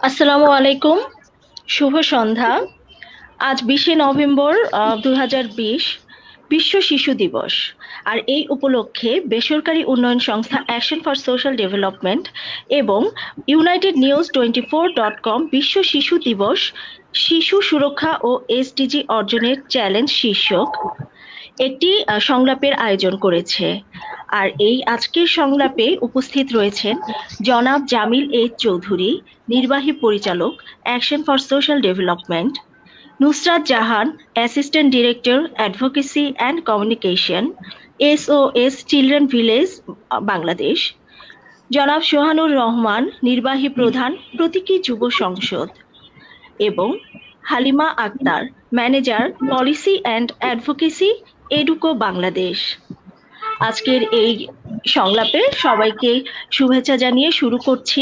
আসসালামু আলাইকুম। শুভ সন্ধ্যা। আজ 20শে নভেম্বর 2020 বিশ্ব শিশু দিবস। আর এই উপলক্ষে বেসরকারি উন্নয়ন সংস্থা অ্যাকশন ফর সোশ্যাল ডেভেলপমেন্ট এবং united news24.com বিশ্ব শিশু দিবস শিশু সুরক্ষা ও এসডিজি অর্জনের চ্যালেঞ্জ শীর্ষক একটি সংলাপের আয়োজন করেছে। আর এই আজকের সংলাপে উপস্থিত রয়েছেন জনাব জামিল এইচ চৌধুরী, নির্বাহী পরিচালক, action for social development; Nusrat Jahan, assistant director, advocacy and communication, SOS children village, Bangladesh; জনাব সোহানুর রহমান, নির্বাহী প্রধান, প্রতীকী যুব সংসদ; এবং Halima Akter, manager, policy and advocacy, Educo Bangladesh. আজকের এই সংলাপে সবাইকে শুভেচ্ছা জানিয়ে শুরু করছি।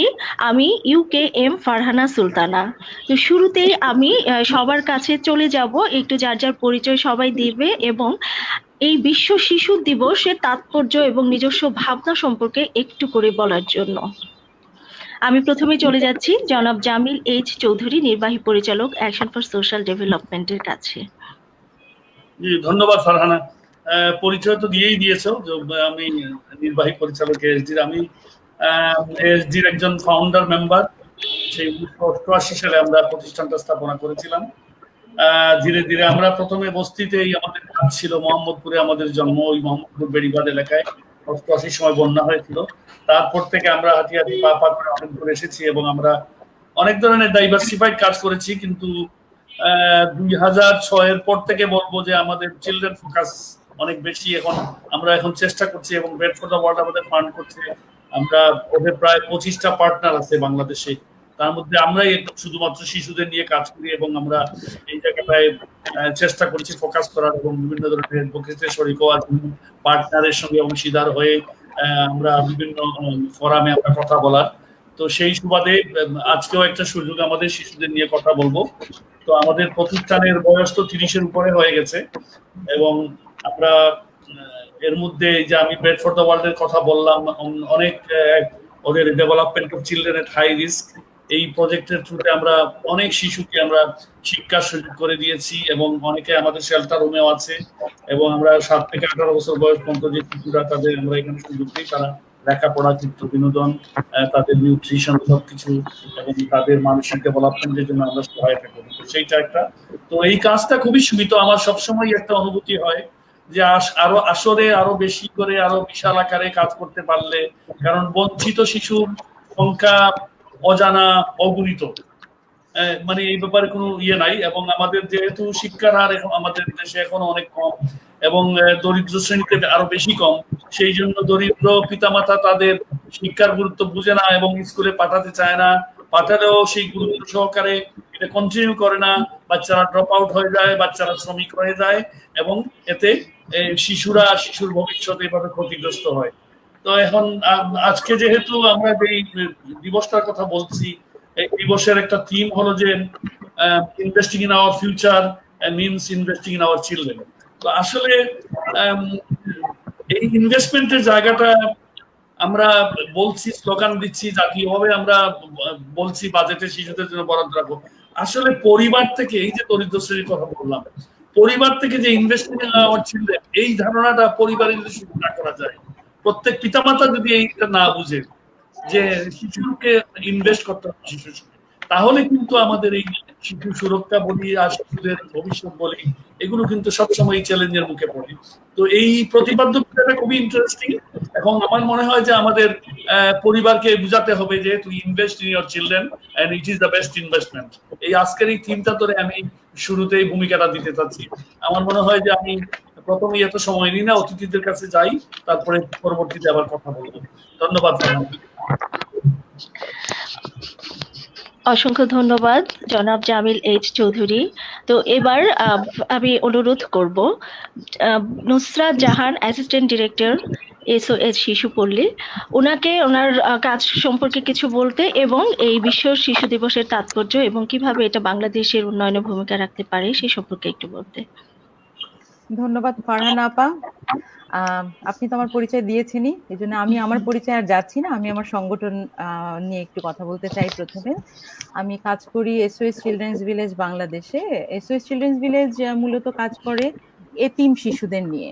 আমি ইউকেএম ফারহানা সুলতানা। তো শুরুতেই আমি সবার কাছে চলে যাব, একটু যার যার পরিচয় সবাই দিবে এবং এই বিশ্ব শিশু দিবসের তাৎপর্য এবং নিজস্ব ভাবনা সম্পর্কে একটু করে বলার জন্য। আমি প্রথমে চলে যাচ্ছি জনাব জামিল এইচ চৌধুরী, নির্বাহী পরিচালক, অ্যাকশন ফর সোশ্যাল ডেভেলপমেন্টের কাছে। জি, ধন্যবাদ ফারহানা। পরিচয় তো দিয়েই দিয়েছো। আমি নির্বাহী পরিচালক এসডির। আমি এসডির একজন ফাউন্ডার মেম্বার। সেই 1988 সালে আমরা প্রতিষ্ঠানটা স্থাপনা করেছিলাম। ধীরে ধীরে আমরা প্রথমে বস্তিতেই আমাদের কাজ ছিল। মোহাম্মদপুরে আমাদের জন্ম, ওই মোহাম্মদপুর বেড়িবাঁধ এলাকায় 88 সময় বন্যা হয়েছিল। তারপর থেকে আমরা হাঁটি হাঁটি পা পা করে অনেক দূর এসেছি এবং আমরা অনেক ধরনের ডাইভার্সিফাইড কাজ করেছি। কিন্তু 2006 এর পর থেকে বলবো যে আমাদের চিলড্রেন ফোকাস অনেক বেশি। আমরা এখন চেষ্টা করছি এবং বেড ফর দ্য ওয়ার্ল্ড আমাদের ফান্ড করছে। আমরা ওদের প্রায় 25টা পার্টনার আছে বাংলাদেশে। তার মধ্যে আমরাই শুধুমাত্র শিশুদের নিয়ে কাজ করি এবং আমরা এই জায়গাটায় চেষ্টা করছি ফোকাস করার এবং বিভিন্ন ধরনের অ্যাডভোকেসিতে শরীক হওয়ার, পার্টনারের সঙ্গে অংশীদার হয়ে আমরা বিভিন্ন ফোরামে আমরা কথা বলার। তো সেই সুবাদে আজকেও একটা সুযোগ আমাদের শিশুদের নিয়ে কথা বলবো। তো আমাদের প্রতিষ্ঠানের বয়স তো 30-এর উপরে হয়ে গেছে এবং আমরা এর মধ্যে যে আমি বেড ফর দ্য ওয়ার্ল্ড এর কথা বললাম, অনেক ওদের development of children at high risk, এই প্রজেক্টের থ্রুতে আমরা অনেক শিশুকে আমরা শিক্ষার সুযোগ করে দিয়েছি এবং অনেকে আমাদের শেল্টার রুমেও আছে এবং আমরা 7 থেকে 18 বছর বয়স পর্যন্ত যে শিশুরা তাদের আমরা এখানে সুযোগ দিই, তারা লেখাপড়া, চিত্র বিনোদন, তাদের নিউট্রিশন সবকিছু এবং তাদের মানসিক ডেভেলপমেন্টের জন্য আমরা সহায়তা করি। সেইটা একটা। তো এই কাজটা খুবই সীমিত। আমার সবসময় একটা অনুভূতি হয় যে আরো আসরে আরো বেশি করে আরো বিশাল আকারে কাজ করতে পারলে, কারণ বঞ্চিত শিশুর সংখ্যা অজানা, অগণিত। মানে এই ব্যাপারে কোনো ইয়ে নাই এবং আমাদের যেহেতু শিক্ষার হার আমাদের দেশে এখনো অনেক কম এবং দরিদ্র শ্রেণীতে আরো বেশি কম, সেই জন্য দরিদ্র পিতামাতা তাদের শিক্ষার গুরুত্ব বুঝে না এবং স্কুলে পাঠাতে চায় না। পাঠালেও সেই গুরুত্ব সহকারে এটা কন্টিনিউ করে না। বাচ্চারা ড্রপ আউট হয়ে যায়, বাচ্চারা শ্রমিক হয়ে যায় এবং এতে শিশুর ভবিষ্যৎ এভাবে ক্ষতিগ্রস্ত হয়। তো এখন আজকে যেহেতু আমরা এই দিবসটার কথা বলছি, এই দিবসের একটা থিম হলো যে investing in our future means investing in our children. তো আসলে এই ইনভেস্টমেন্টের জায়গাটা আমরা বলছি, স্লোগান দিচ্ছি জাতীয়ভাবে, আমরা বলছি বাজেটে শিশুদের জন্য বরাদ্দ রাখবো। আসলে পরিবার থেকে, এই যে দরিদ্র শ্রেণীর কথা বললাম, পরিবার থেকে যে ইনভেস্টমেন্ট ইন আওয়ার চিলড্রেন, এই ধারণাটা পরিবারে যদি শুরু না করা যায়, প্রত্যেক পিতামাতা যদি এইটা না বুঝে যে শিশুকে ইনভেস্ট করতে হবে শিশুর সঙ্গে, তাহলে কিন্তু আমাদের এই শিশু সুরক্ষা বলি আর শিশুদের ভবিষ্যৎ বলি, এগুলো কিন্তু সবসময় চ্যালেঞ্জের মুখে পড়ে। তো এই প্রতিপাদ্যটা খুবই ইন্টারেস্টিং। এবং আমার মনে হয় যে আমাদের পরিবারকে বুঝাতে হবে যে তুই invest in your children and it is the best investment. এই আজকের এই থিমটা ধরে আমি শুরুতেই ভূমিকাটা দিতে চাচ্ছি। আমার মনে হয় যে আমি প্রথমেই এত সময় নিই না, অতিথিদের কাছে যাই, তারপরে পরবর্তীতে আবার কথা বলবো। ধন্যবাদ। অসংখ্য ধন্যবাদ জনাব জামিল এইচ চৌধুরী। তো এবার আমি অনুরোধ করব Nusrat Jahan, assistant director, SOS শিশুপল্লী, ওনাকে ওনার কাজ সম্পর্কে কিছু বলতে এবং এই বিশ্ব শিশু দিবসের তাৎপর্য এবং কিভাবে এটা বাংলাদেশের উন্নয়নে ভূমিকা রাখতে পারে সে সম্পর্কে একটু বলতে। ধন্যবাদ ফারহানা আপা। আপনি তো আমার পরিচয় দিয়েছেনই, এই জন্য আমি আমার পরিচয় আর যাচ্ছি না। আমি আমার সংগঠন নিয়ে একটু কথা বলতে চাই। প্রথমে আমি কাজ করি এসওএস চিলড্রেন্স ভিলেজ বাংলাদেশে। এসওএস চিলড্রেন্স ভিলেজ মূলত কাজ করে এতিম শিশুদের নিয়ে।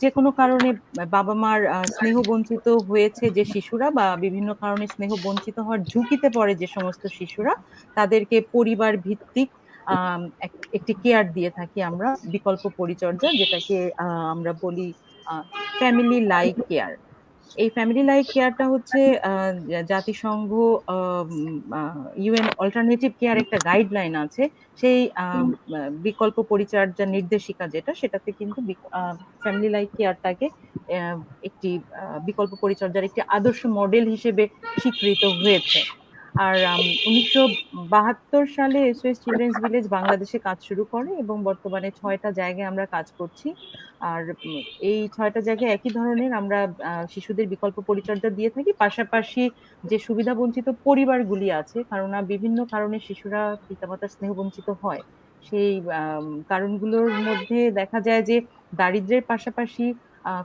যে কোনো কারণে বাবা মার স্নেহ বঞ্চিত হয়েছে যে শিশুরা, বা বিভিন্ন কারণে স্নেহ বঞ্চিত হওয়ার ঝুঁকিতে পড়ে যে সমস্ত শিশুরা, তাদেরকে পরিবার ভিত্তিক একটি কেয়ার দিয়ে থাকি আমরা, বিকল্প পরিচর্যা, যেটাকে আমরা বলি ফ্যামিলি লাইক কেয়ার। এই ফ্যামিলি লাইক কেয়ারটা হচ্ছে জাতিসংঘ, ইউএন অল্টারনেটিভ কেয়ার একটা গাইডলাইন আছে, সেই বিকল্প পরিচর্যার নির্দেশিকা যেটা, সেটাতে কিন্তু ফ্যামিলি লাইক কেয়ারটাকে একটি বিকল্প পরিচর্যার একটি আদর্শ মডেল হিসেবে স্বীকৃত হয়েছে। আর 1972 সালে এসওএস চিলড্রেন্স ভিলেজ বাংলাদেশে কাজ শুরু করে এবং বর্তমানে 6টা জায়গায় আমরা কাজ করছি। আর এই 6টা জায়গায় একই ধরনের আমরা শিশুদের বিকল্প পরিচর্যা দিয়ে থাকি। পাশাপাশি যে সুবিধা বঞ্চিত পরিবারগুলি আছে, কারণ বিভিন্ন কারণে শিশুরা পিতামাতার স্নেহ বঞ্চিত হয়, সেই কারণগুলোর মধ্যে দেখা যায় যে দারিদ্র্যের পাশাপাশি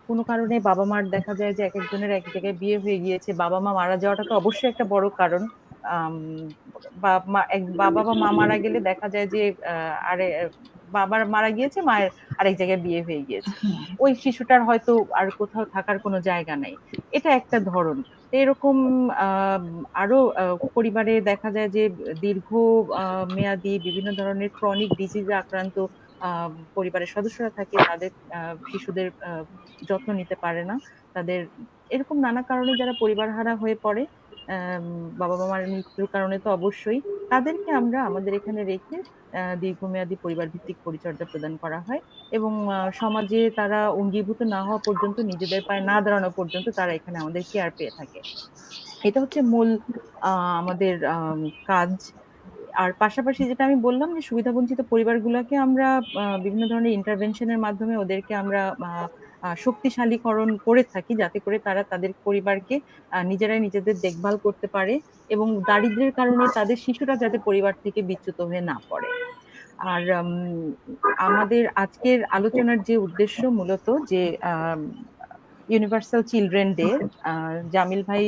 কোনো কারণে বাবা মার দেখা যায় যে এক একজনের এক জায়গায় বিয়ে হয়ে গিয়েছে, বাবা মা মারা যাওয়াটা তো অবশ্যই একটা বড় কারণ। বাবা বা মা মারা গেলে দেখা যায় যে আরে বাবার মারা গিয়েছে, মায়ের আরেক জায়গায় বিয়ে হয়ে গিয়েছে, ওই শিশুটার হয়তো আর কোথাও থাকার কোনো জায়গা নাই। এটা একটা ধরন। এরকম আরো পরিবারে দেখা যায় যে দীর্ঘ মেয়াদি বিভিন্ন ধরনের ক্রনিক ডিজিজে আক্রান্ত পরিবারের সদস্যরা থাকে, তাদের শিশুদের যত্ন নিতে পারে না, তাদের এরকম নানা কারণে যারা পরিবার হারা হয়ে পড়ে, বাবা মার মৃত্যুর কারণে তো অবশ্যই, তাদেরকে আমরা আমাদের এখানে রেখে দীর্ঘমেয়াদী পরিবার ভিত্তিক পরিচর্যা প্রদান করা হয় এবং সমাজে তারা অঙ্গীভূত না হওয়া পর্যন্ত, নিজেদের পায়ে না দাঁড়ানো পর্যন্ত তারা এখানে আমাদের কেয়ার পেয়ে থাকে। এটা হচ্ছে মূল আমাদের কাজ। আর পাশাপাশি যেটা আমি বললাম যে সুবিধাবঞ্চিত পরিবারগুলোকে আমরা বিভিন্ন ধরনের ইন্টারভেনশনের মাধ্যমে ওদেরকে আমরা শক্তিশালীকরণ করে থাকি, যাতে করে তারা তাদের পরিবারকে নিজেরাই নিজেদের দেখভাল করতে পারে এবং দারিদ্র্যের কারণে তাদের শিশুরা যাতে পরিবার থেকে বিচ্যুত হয়ে না পড়ে। আর আমাদের আজকের আলোচনার যে উদ্দেশ্য মূলত যে ইউনিভার্সাল চিলড্রেন ডে, জামিল ভাই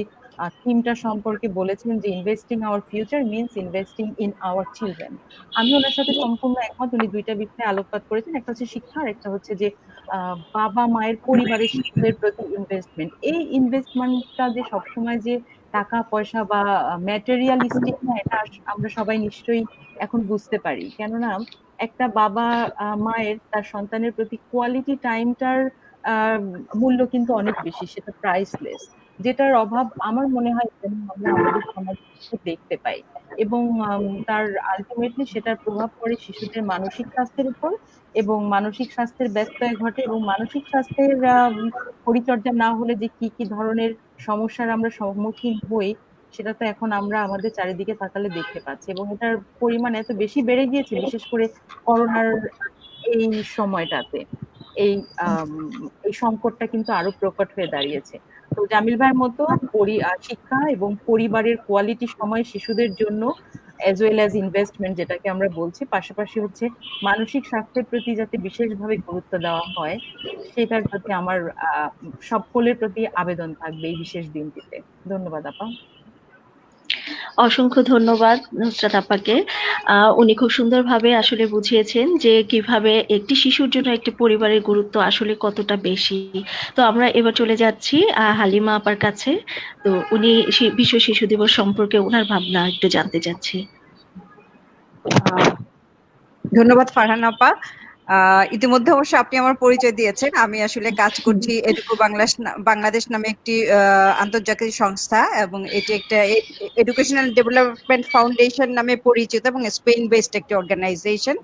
থিমটা সম্পর্কে বলেছেন যে investing our future means investing in our children. আমি ওনার সাথে সম্পূর্ণ একমত। উনি দুইটা বিষয়ে আলোকপাত করেছেন, একটা হচ্ছে শিক্ষা আর একটা হচ্ছে যে বাবা মায়ের পরিবারের শিশুদের প্রতি ইনভেস্টমেন্ট। এই ইনভেস্টমেন্টটা যে সবসময় যে টাকা পয়সা বা ম্যাটেরিয়ালিস্টিক না, এটা আমরা সবাই নিশ্চয়ই এখন বুঝতে পারি। কেননা একটা বাবা মায়ের তার সন্তানের প্রতি কোয়ালিটি টাইমটার মূল্য কিন্তু অনেক বেশি, সেটা প্রাইসলেস, যেটার অভাব আমার মনে হয় আমরা আমাদের সমাজে দেখতে পাই এবং তার আলটিমেটলি সেটার প্রভাব পড়ে শিশুদের মানসিক স্বাস্থ্যের উপর এবং মানসিক স্বাস্থ্যের ব্যত্যয় ঘটে এবং মানসিক স্বাস্থ্যের পরিচর্যা না হলে যে কি কি ধরনের সমস্যার আমরা সম্মুখীন হই, সেটা তো এখন আমরা আমাদের চারিদিকে তাকালে দেখতে পাচ্ছি এবং এটার পরিমাণ এত বেশি বেড়ে গিয়েছে, বিশেষ করে করোনার এই সময়টাতে এই এই সংকটটা কিন্তু আরো প্রকট হয়ে দাঁড়িয়েছে। তো জামিল ভাইয়ের মতো শিক্ষা এবং পরিবারের কোয়ালিটি সময় শিশুদের জন্য as well as ইনভেস্টমেন্ট যেটাকে আমরা বলছি, পাশাপাশি হচ্ছে মানসিক স্বাস্থ্যের প্রতি যাতে বিশেষভাবে গুরুত্ব দেওয়া হয়, সেটার প্রতি আমার সকলের প্রতি আবেদন থাকবে এই বিশেষ দিনটিতে। ধন্যবাদ আপা। অসংখ্য ধন্যবাদ নুসরাত আপাকে। উনি খুব সুন্দরভাবে আসলে বুঝিয়েছেন যে কিভাবে একটি শিশুর জন্য একটি পরিবারের গুরুত্ব আসলে কতটা বেশি। তো আমরা এবার চলে যাচ্ছি হালিমা আপার কাছে। তো উনি বিশ্ব শিশু দিবস সম্পর্কে ওনার ভাবনা একটু জানতে চাচ্ছি। ধন্যবাদ ফারহান আপা। ইতিমধ্যে অবশ্য আপনি আমার পরিচয় দিয়েছেন। আমি আসলে কাজ করছি এডুকো বাংলাদেশ নামে একটি আন্তর্জাতিক সংস্থা এবং এটি একটা এডুকেশনাল ডেভেলপমেন্ট ফাউন্ডেশন নামে পরিচিত এবং স্পেন বেসড একটি অর্গানাইজেশন।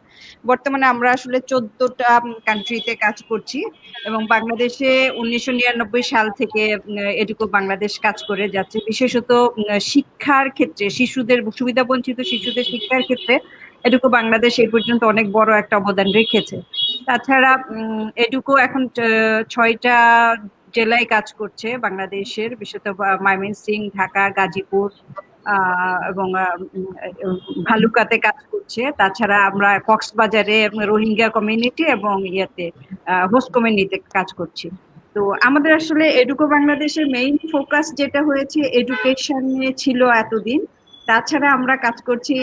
বর্তমানে আমরা আসলে 14টা কান্ট্রিতে কাজ করছি এবং বাংলাদেশে 1999 সাল থেকে এডুকো বাংলাদেশ কাজ করে যাচ্ছে, বিশেষত শিক্ষার ক্ষেত্রে, শিশুদের সুবিধাবঞ্চিত শিশুদের শিক্ষার ক্ষেত্রে এডুকো বাংলাদেশ এই পর্যন্ত অনেক বড় একটা অবদান রেখেছে। তাছাড়া এডুকো এখন 6টা জেলায় কাজ করছে বাংলাদেশের, বিশেষত ময়মনসিংহ, ঢাকা, গাজীপুর এবং ভালুকাতে কাজ করছে। তাছাড়া আমরা কক্সবাজারে রোহিঙ্গা কমিউনিটি এবং হোস্ট কমিউনিটিতে কাজ করছি। তো আমাদের আসলে এডুকো বাংলাদেশের মেইন ফোকাস যেটা হয়েছে এডুকেশন নিয়ে ছিল এতদিন। তাছাড়া আমরা কাজ করছি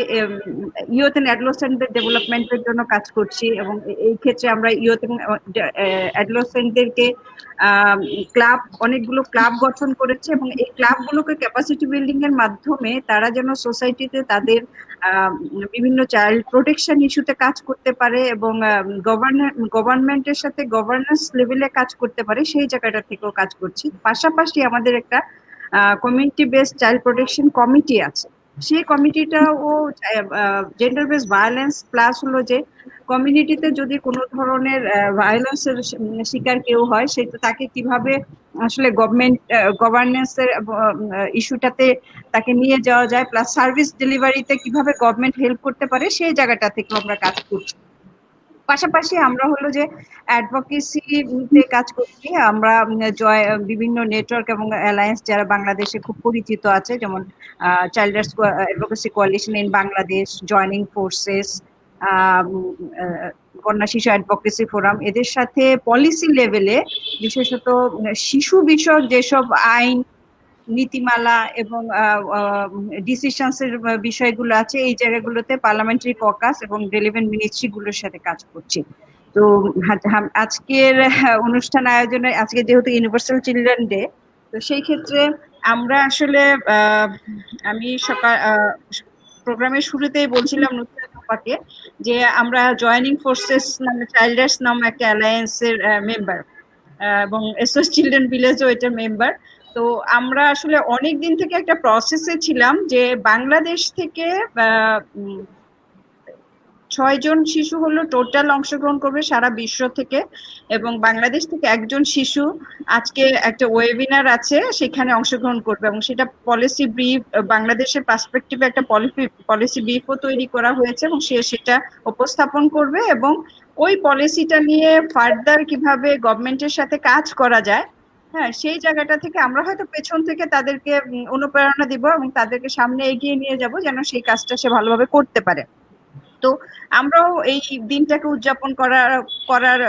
ইয়ুথ এন্ড অ্যাডোলেসেন্টদের ডেভেলপমেন্টের জন্য কাজ করছি, এবং এই ক্ষেত্রে আমরা ইয়ুথ এবং অ্যাডোলেসেন্টদেরকে অনেকগুলো ক্লাব গঠন করেছে, এবং এই ক্লাবগুলোকে ক্যাপাসিটি বিল্ডিং এর মাধ্যমে তারা যেন সোসাইটিতে তাদের বিভিন্ন চাইল্ড প্রোটেকশন ইস্যুতে কাজ করতে পারে এবং গভর্নমেন্টের সাথে গভর্নেন্স লেভেলে কাজ করতে পারে, সেই জায়গাটা থেকেও কাজ করছি। পাশাপাশি আমাদের একটা community based child protection committee আছে। সেই কমিটিটাও জেন্ডার বেসড ভায়োলেন্স প্লাস হলো যে কমিউনিটিতে যদি কোনো ধরনের ভায়োলেন্সের শিকার কেউ হয়, সেটা তাকে কিভাবে আসলে গভর্নেন্সের ইস্যুটাতে তাকে নিয়ে যাওয়া যায়, প্লাস সার্ভিস ডেলিভারিতে কিভাবে গভর্নমেন্ট হেল্প করতে পারে, সেই জায়গাটা থেকে আমরা কাজ করছি। পাশাপাশি আমরা হলো যে অ্যাডভোকেসিতে কাজ করছি। আমরা বিভিন্ন নেটওয়ার্ক এবং অ্যালায়েন্স যারা বাংলাদেশে খুব পরিচিত আছে, যেমন child rights advocacy coalition in Bangladesh, joining forces, কন্যা শিশু অ্যাডভোকেসি ফোরাম, এদের সাথে পলিসি লেভেলে বিশেষত শিশু বিষয়ক যেসব আইন, নীতিমালা এবং ডিসিশনস এর বিষয়গুলো আছে, এই জায়গাগুলোতে পার্লামেন্টারি ককাস এবং রিলেভেন্ট মিনিস্ট্রি গুলোর সাথে কাজ করছি। তো আজকের অনুষ্ঠান আয়োজনে, আজকে যেহেতু ইউনিভার্সাল চিলড্রেন ডে, তো সেই ক্ষেত্রে আমরা আসলে আমি প্রোগ্রামের শুরুতেই বলছিলাম নুসরাতকে যে আমরা জয়নিং ফোর্সেস নামে চাইল্ড রাইটস নামে একটা অ্যালায়েন্সের মেম্বার, এবং এসওএস চিলড্রেন ভিলেজও এটার মেম্বার। তো আমরা আসলে অনেক দিন থেকে একটা প্রসেসে ছিলাম যে বাংলাদেশ থেকে 6 জন শিশু হলো টোটাল অংশগ্রহণ করবে সারা বিশ্ব থেকে, এবং বাংলাদেশ থেকে একজন শিশু আজকে একটা ওয়েবিনার আছে সেখানে অংশগ্রহণ করবে, এবং সেটা পলিসি ব্রিফ, বাংলাদেশের পার্সপেক্টিভে একটা পলিসি ব্রিফও তৈরি করা হয়েছে, এবং সে সেটা উপস্থাপন করবে, এবং ওই পলিসিটা নিয়ে ফার্দার কিভাবে গভর্নমেন্টের সাথে কাজ করা যায়, হ্যাঁ, সেই জায়গাটা থেকে আমরা হয়তো পেছন থেকে তাদেরকে অনুপ্রেরণা দিব এবং তাদেরকে সামনে এগিয়ে নিয়ে যাব যেন সেই কাজটা সে ভালোভাবে করতে পারে। তো আমরাও এই দিনটাকে উদযাপন করার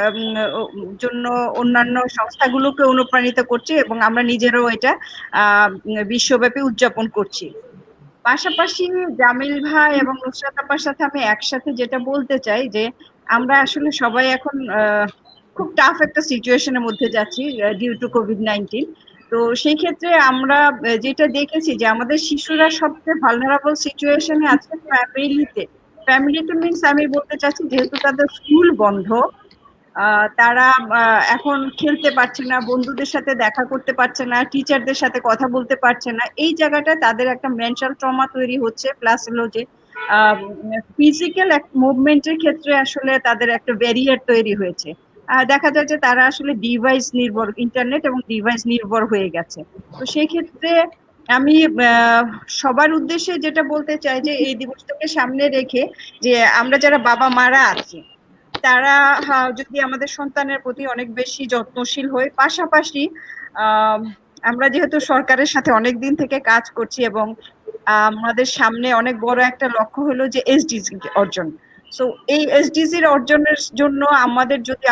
জন্য অন্যান্য সংস্থাগুলোকে অনুপ্রাণিত করছি, এবং আমরা নিজেরাও এটা বিশ্বব্যাপী উদযাপন করছি। পাশাপাশি জামিল ভাই এবং নুসরাত আপার সাথে আমি একসাথে যেটা বলতে চাই যে আমরা আসলে সবাই এখন খুব টাফ একটা সিচুয়েশনের মধ্যে যাচ্ছি ডিউ টু কোভিড-19। তো সেই ক্ষেত্রে আমরা যেটা দেখেছি যে আমাদের শিশুরা সবচেয়ে ভালনারেবল সিচুয়েশনে আছে ফ্যামিলিতে মিনস আমি বলতে চাচ্ছি যেহেতু তাদের স্কুল বন্ধ, তারা এখন খেলতে পারছে না, বন্ধুদের সাথে দেখা করতে পারছে না, টিচারদের সাথে কথা বলতে পারছে না, এই জায়গাটা তাদের একটা মেন্টাল ট্রমা তৈরি হচ্ছে, প্লাস হলো যে ফিজিক্যাল মুভমেন্টের ক্ষেত্রে আসলে তাদের একটা ব্যারিয়ার তৈরি হয়েছে। দেখা যায় যে তারা আসলে ডিভাইস নির্ভর, ইন্টারনেট এবং ডিভাইস নির্ভর হয়ে গেছে। তো সেই ক্ষেত্রে আমি সবার উদ্দেশ্যে যেটা বলতে চাই যে এই দিবসটাকে সামনে রেখে যে আমরা যারা বাবা মারা আছি তারা যদি আমাদের সন্তানের প্রতি অনেক বেশি যত্নশীল হই, পাশাপাশি আমরা যেহেতু সরকারের সাথে অনেক দিন থেকে কাজ করছি এবং আমাদের সামনে অনেক বড় একটা লক্ষ্য হলো যে এসডিজি অর্জন। সো এই এসডিজির অর্জনের জন্য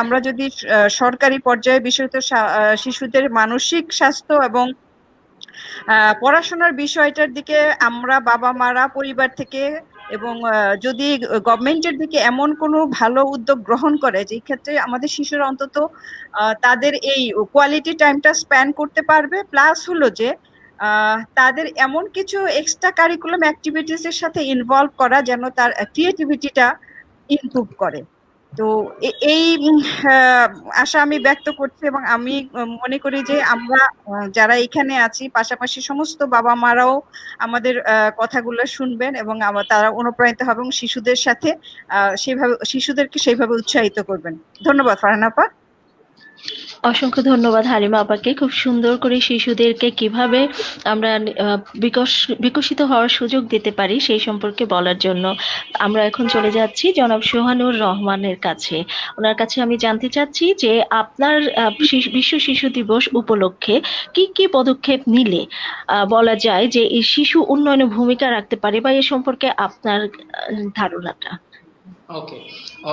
আমরা যদি সরকারি পর্যায়ে বিশেষত শিশুদের মানসিক স্বাস্থ্য এবং পড়াশোনার বিষয়টার দিকে আমরা বাবা মারা পরিবার থেকে, এবং যদি গভর্নমেন্টের দিকে এমন কোনো ভালো উদ্যোগ গ্রহণ করে যে ক্ষেত্রে আমাদের শিশুরা অন্তত তাদের এই কোয়ালিটি টাইমটা স্পেন্ড করতে পারবে, প্লাস হলো যে তাদের এমন কিছু এক্সট্রা কারিকুলাম অ্যাক্টিভিটিস এর সাথে ইনভলভ করা যেন তার ক্রিয়েটিভিটিটা ইমপ্রুভ করে। তো এই আশা আমি ব্যক্ত করছি, এবং আমি মনে করি যে আমরা যারা এখানে আছি পাশাপাশি সমস্ত বাবা মারাও আমাদের কথাগুলো শুনবেন এবং তারা অনুপ্রাণিত হবে এবং শিশুদেরকে সেইভাবে উৎসাহিত করবেন। ধন্যবাদ ফারহানা আপা। অসংখ্য ধন্যবাদ হালিমা আপাকে, খুব সুন্দর করে শিশুদেরকে কিভাবে আমরা বিকশিত হওয়ার সুযোগ দিতে পারি সেই সম্পর্কে বলার জন্য। আমরা এখন চলে যাচ্ছি জনাব সোহানুর রহমানের কাছে। ওনার কাছে আমি জানতে চাচ্ছি যে আপনার বিশ্ব শিশু দিবস উপলক্ষে কি কি পদক্ষেপ নিলে বলা যায় যে এই শিশু উন্নয়নে ভূমিকা রাখতে পারে, বা এ সম্পর্কে আপনার ধারণাটা। ওকে,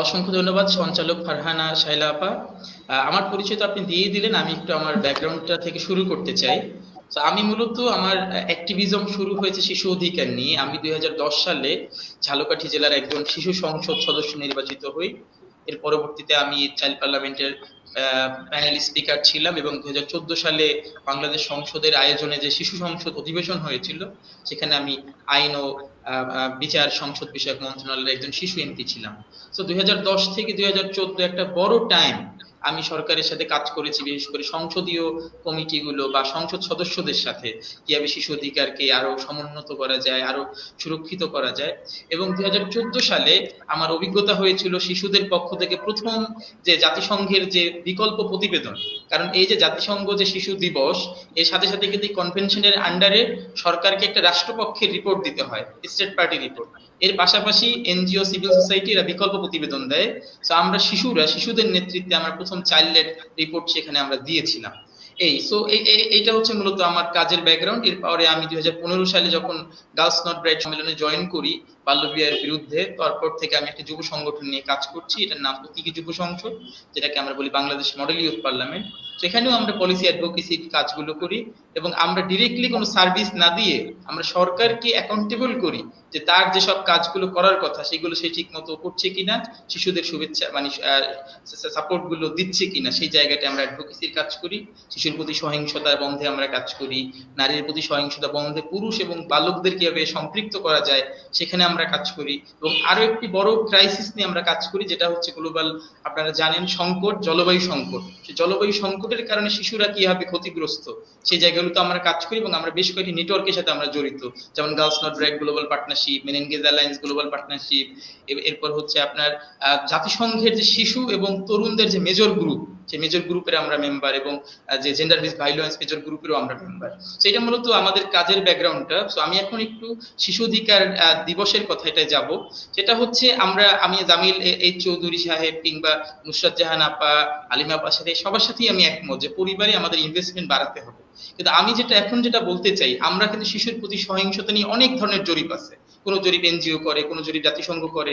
অসংখ্য ধন্যবাদ সঞ্চালক ফারহানা শাইলা আপা। আমার পরিচয় তো আপনি দিয়ে দিলেন, আমি একটু আমার ব্যাকগ্রাউন্ডটা থেকে শুরু করতে চাই। তো আমি মূলত আমার অ্যাক্টিভিজম শুরু হয়েছে শিশু অধিকার নিয়ে। আমি 2010 সালে ঝালকাঠি জেলার একজন শিশু সংসদ সদস্য নির্বাচিত হই। এর পরবর্তীতে আমি চাইল্ড পার্লামেন্টের প্যানেল স্পিকার ছিলাম, এবং 2014 সালে বাংলাদেশ সংসদের আয়োজনে যে শিশু সংসদ অধিবেশন হয়েছিল সেখানে আমি আইন ও বিচার সংসদ বিষয়ক মন্ত্রণালয়ের একজন শিশু এমপি ছিলাম। তো 2010 থেকে 2014 একটা বড় টাইম আমি সরকারের সাথে কাজ করেছি, বিশেষ করে সংসদীয় কমিটিগুলো বা সংসদ সদস্যদের সাথে কিভাবে শিশু অধিকারকে আরো সমুন্নত করা যায়, আরো সুরক্ষিত করা যায়। এবং 2014 সালে আমার অভিজ্ঞতা হয়েছিল শিশুদের পক্ষ থেকে প্রথম যে জাতিসংঘের যে বিকল্প প্রতিবেদন, কারণ এই যে জাতিসংঘ যে শিশু দিবস, এর সাথে সাথে কিন্তু কনভেনশনের আন্ডারে সরকারকে একটা রাষ্ট্রপক্ষের রিপোর্ট দিতে হয়, স্টেট পার্টি রিপোর্ট। এর পাশাপাশি এনজিও, সিভিল সোসাইটি এরা বিকল্প প্রতিবেদন দেয়। তো আমরা শিশুদের নেতৃত্বে আমরা প্রথম চাইল্ড রিপোর্ট সেখানে আমরা দিয়েছিলাম। এইটা হচ্ছে মূলত আমার কাজের ব্যাকগ্রাউন্ড। এরপরে আমি 2015 সালে যখন গার্লস নট ব্রাইট সম্মেলনে জয়েন করি বাল্য বিবাহের বিরুদ্ধে, তারপর থেকে আমি একটা যুব সংগঠন নিয়ে কাজ করছি, এটার নাম প্রতীকী যুব সংসদ, যেটাকে আমরা বলি বাংলাদেশ মডেল ইউথ পার্লামেন্ট। সেখানেও আমরা পলিসি অ্যাডভোকেসি কাজগুলো করি, এবং আমরা ডিরেক্টলি কোনো সার্ভিস না দিয়ে আমরা সরকারকে অ্যাকাউন্টেবল করি যে তার যেসব কাজগুলো করার কথা সেগুলো সে ঠিক মতো করছে কিনা, শিশুদের শুভেচ্ছা মানে সাপোর্ট গুলো দিচ্ছে কিনা, সেই জায়গাটা আমরা অ্যাডভোকেসির কাজ করি। শিশুর প্রতি সহিংসতা বন্ধে আমরা কাজ করি, নারীর প্রতি সহিংসতা বন্ধে পুরুষ এবং বালকদের কিভাবে সম্পৃক্ত করা যায় সেখানে আমরা কাজ করি। এবং আরো একটি বড় ক্রাইসিস নিয়ে আমরা কাজ করি, যেটা হচ্ছে গ্লোবাল, আপনারা জানেন, সংকট, জলবায়ু সংকট। সেই জলবায়ু সংকটের কারণে শিশুরা কিভাবে ক্ষতিগ্রস্ত সেই জায়গাগুলোতে আমরা কাজ করি, এবং আমরা বেশ কয়েকটি নেটওয়ার্কের সাথে আমরা জড়িত, যেমন Girls Not Brides Global Partnership, MenEngage Alliance Global Partnership. এরপর হচ্ছে আপনার জাতিসংঘের যে শিশু এবং তরুণদের যে মেজর গ্রুপ, সেই মেজর গ্রুপের আমরা মেম্বার, এবং যে জেন্ডার বেসড ভায়োলেন্স মেজর গ্রুপেরও আমরা মেম্বার। সেটা মূলত আমাদের কাজের ব্যাকগ্রাউন্ডটা। তো আমি এখন একটু শিশু অধিকার দিবসের কথাটায় যাব। সেটা হচ্ছে আমি জামিল এইচ চৌধুরী সাহেব কিংবা নুসরাত জাহান আপা, আলিমা আপার সাথে সবার সাথেই আমি একমত যে পরিবারে আমাদের ইনভেস্টমেন্ট বাড়াতে হবে। কিন্তু আমি যেটা বলতে চাই, আমরা কিন্তু শিশুর প্রতি সহিংসতা নিয়ে অনেক ধরনের জরিপ আছে। কোনো জরিপ এনজিও করে, কোনো জরিপ জাতিসংঘ করে।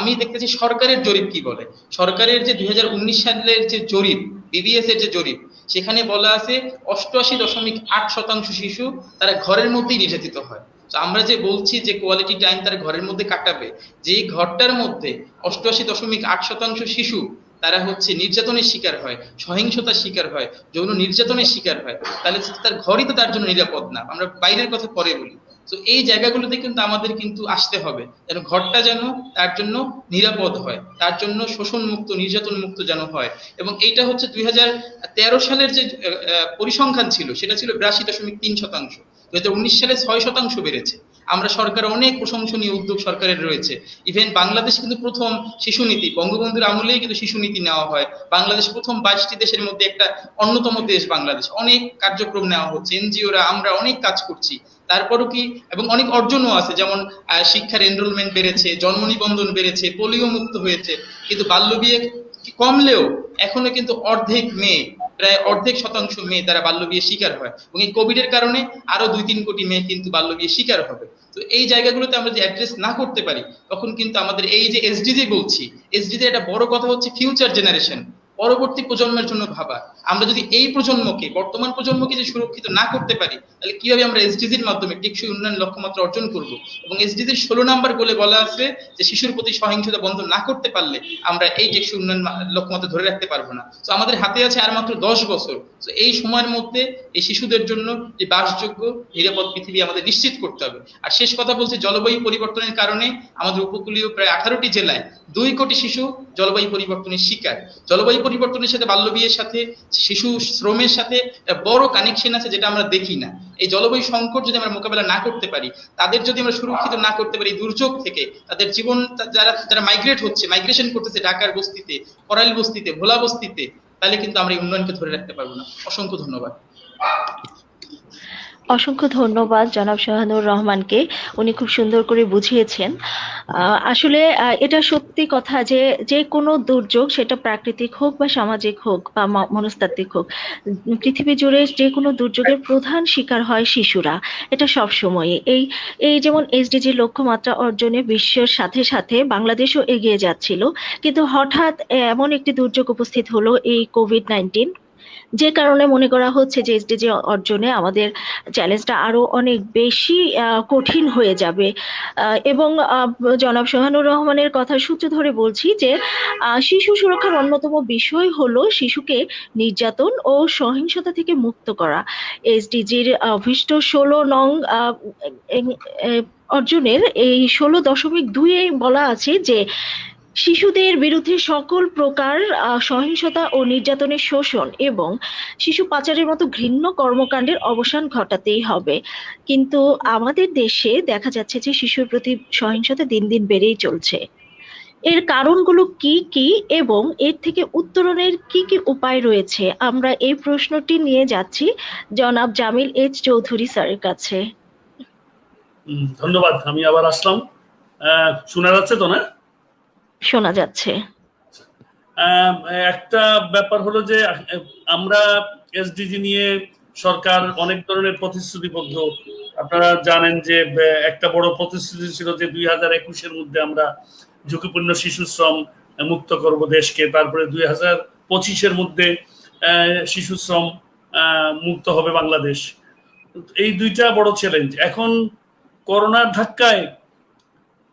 আমি দেখতেছি সরকারের জরিপ কি বলে। সরকারের যে 2019 সালের যে জরিপ, বিবিএস এর যে জরিপ, সেখানে বলা আছে 88.8% শিশু তারা ঘরের মধ্যেই নির্যাতিত হয়। তো আমরা যে বলছি যে কোয়ালিটি টাইম তারা ঘরের মধ্যে কাটাবে, যে ঘরটার মধ্যে 88.8% শিশু তারা হচ্ছে নির্যাতনের শিকার হয়, সহিংসতার শিকার হয়, যৌন নির্যাতনের শিকার হয়, তাহলে তার ঘরই তো তার জন্য নিরাপদ না। আমরা বাইরের কথা পরে বলি। তো এই জায়গাগুলোতে কিন্তু আমাদের কিন্তু আসতে হবে, যেন ঘরটা যেন তার জন্য নিরাপদ হয়, তার জন্য শোষণ মুক্ত, নির্যাতন মুক্ত যেন হয়। এবং এইটা হচ্ছে 2013 সালের যে পরিসংখ্যান ছিল সেটা ছিল 82.3%। 2019 সালে 6% বেড়েছে। আমরা সরকার অনেক প্রশংসনীয় উদ্যোগ সরকারের রয়েছে। ইভেন বাংলাদেশ কিন্তু প্রথম শিশু নীতি, বঙ্গবন্ধুর আমলেই কিন্তু শিশু নীতি নেওয়া হয়। বাংলাদেশ প্রথম 22টি দেশের মধ্যে একটা অন্যতম দেশ বাংলাদেশ। অনেক কার্যক্রম নেওয়া হচ্ছে, এনজিওরা আমরা অনেক কাজ করছি। তারপরও কি, এবং অনেক অর্জনও আছে, যেমন শিক্ষার এনরোলমেন্ট বেড়েছে, জন্ম নিবন্ধন বেড়েছে, পোলিও মুক্ত হয়েছে। কিন্তু বাল্যবিয়ে কমলেও এখনো কিন্তু অর্ধেক মেয়ে, প্রায় অর্ধেক শতাংশ মেয়ে তারা বাল্যবিয়ে শিকার হয়, এবং এই কোভিড এর কারণে আরো 2-3 কোটি মেয়ে কিন্তু বাল্যবিয়ে শিকার হবে। তো এই জায়গাগুলোতে আমরা যদি অ্যাড্রেস না করতে পারি, তখন কিন্তু আমাদের এই যে এসডিজি বলছি, এসডিজি একটা বড় কথা হচ্ছে ফিউচার জেনারেশন, পরবর্তী প্রজন্মের জন্য ভাবা। আমরা যদি এই প্রজন্মকে, বর্তমান প্রজন্মকে যে সুরক্ষিত না করতে পারি, তাহলে কিভাবে আমরা এসডিজির মাধ্যমে টেকসই উন্নয়ন লক্ষ্যমাত্রা অর্জন করব। এবং এসডিজির 16 নম্বর গোলে বলা আছে যে শিশুর প্রতি সহিংসতা বন্ধ না করতে পারলে আমরা এই টেকসই উন্নয়ন লক্ষ্যমাত্রা ধরে রাখতে পারবো না। তো আমাদের হাতে আছে আর মাত্র 10 বছর। তো এই সময়ের মধ্যে এই শিশুদের জন্য যে বাসযোগ্য নিরাপদ পৃথিবী আমাদের নিশ্চিত করতে হবে। আর শেষ কথা বলছি, জলবায়ু পরিবর্তনের কারণে আমাদের উপকূলীয় প্রায় 18টি জেলায় 2 কোটি শিশু জলবায়ু পরিবর্তনের শিকার। জলবায়ু পরিবর্তনের সাথে বাল্যবিয়ের সাথে, শিশু শ্রমের সাথে বড় কানেকশন আছে, যেটা আমরা দেখি না। এই জলবায়ু সংকট যদি আমরা মোকাবেলা না করতে পারি, তাদের যদি আমরা সুরক্ষিত না করতে পারি দুর্যোগ থেকে, তাদের জীবন, যারা মাইগ্রেশন করতেছে ঢাকার বস্তিতে, করাইল বস্তিতে, ভোলা বস্তিতে, তাহলে কিন্তু আমরা এই উন্নয়নকে ধরে রাখতে পারবো না। অসংখ্য ধন্যবাদ। অসংখ্য ধন্যবাদ জনাব সোহানুর রহমানকে, উনি খুব সুন্দর করে বুঝিয়েছেন। আসলে এটা সত্যি কথা যে যে কোনো দুর্যোগ, সেটা প্রাকৃতিক হোক বা সামাজিক হোক বা মনস্তাত্ত্বিক হোক, পৃথিবী জুড়ে যে কোনো দুর্যোগের প্রধান শিকার হয় শিশুরা। এটা সব সময় এই এই যেমন এসডিজি লক্ষ্যমাত্রা অর্জনে বিশ্বের সাথে সাথে বাংলাদেশও এগিয়ে যাচ্ছিল, কিন্তু হঠাৎ এমন একটি দুর্যোগ উপস্থিত হলো, এই কোভিড-19, যে কারণে মনে করা হচ্ছে যে এসডিজি অর্জনে আমাদের চ্যালেঞ্জটা আরো অনেক বেশি কঠিন হয়ে যাবে। এবং জনাব সোহানুর রহমানের কথা সূত্র ধরে বলছি যে শিশু সুরক্ষার অন্যতম বিষয় হলো শিশুকে নির্যাতন ও সহিংসতা থেকে মুক্ত করা। এসডিজির অভিষ্ট 16 নং অর্জনের এই 16.2-এ বলা আছে যে শিশুদের বিরুদ্ধে সকল প্রকার সহিংসতা ও নির্যাতনের শোষণ এবং শিশু পাচারের মতো ঘৃণ্য কর্মকাণ্ডের অবসান ঘটাতেই হবে। কিন্তু আমাদের দেশে দেখা যাচ্ছে যে শিশুর প্রতি সহিংসতা দিন দিন বেড়েই চলছে। এর কারণগুলো কি কি এবং এর থেকে উত্তরণের কি কি উপায় রয়েছে, আমরা এই প্রশ্নটি নিয়ে যাচ্ছি জনাব জামিল এইচ চৌধুরী স্যারের কাছে। ধন্যবাদ, আমি আবার আসলাম। শোনা যাচ্ছে তো না? শোনা যাচ্ছে। একটা ব্যাপার হলো যে আমরা এসডিজি নিয়ে সরকার অনেক ধরনের প্রতিশ্রুতিবদ্ধ। আপনারা জানেন যে একটা বড় প্রতিশ্রুতি ছিল যে 2021-এর মধ্যে আমরা ঝুঁকিপূর্ণ শিশু শ্রম মুক্ত করব দেশকে, তারপরে 2025-এর মধ্যে শিশু শ্রম মুক্ত হবে বাংলাদেশ। এই দুইটা বড় চ্যালেঞ্জ। এখন করোনার ধাক্কায়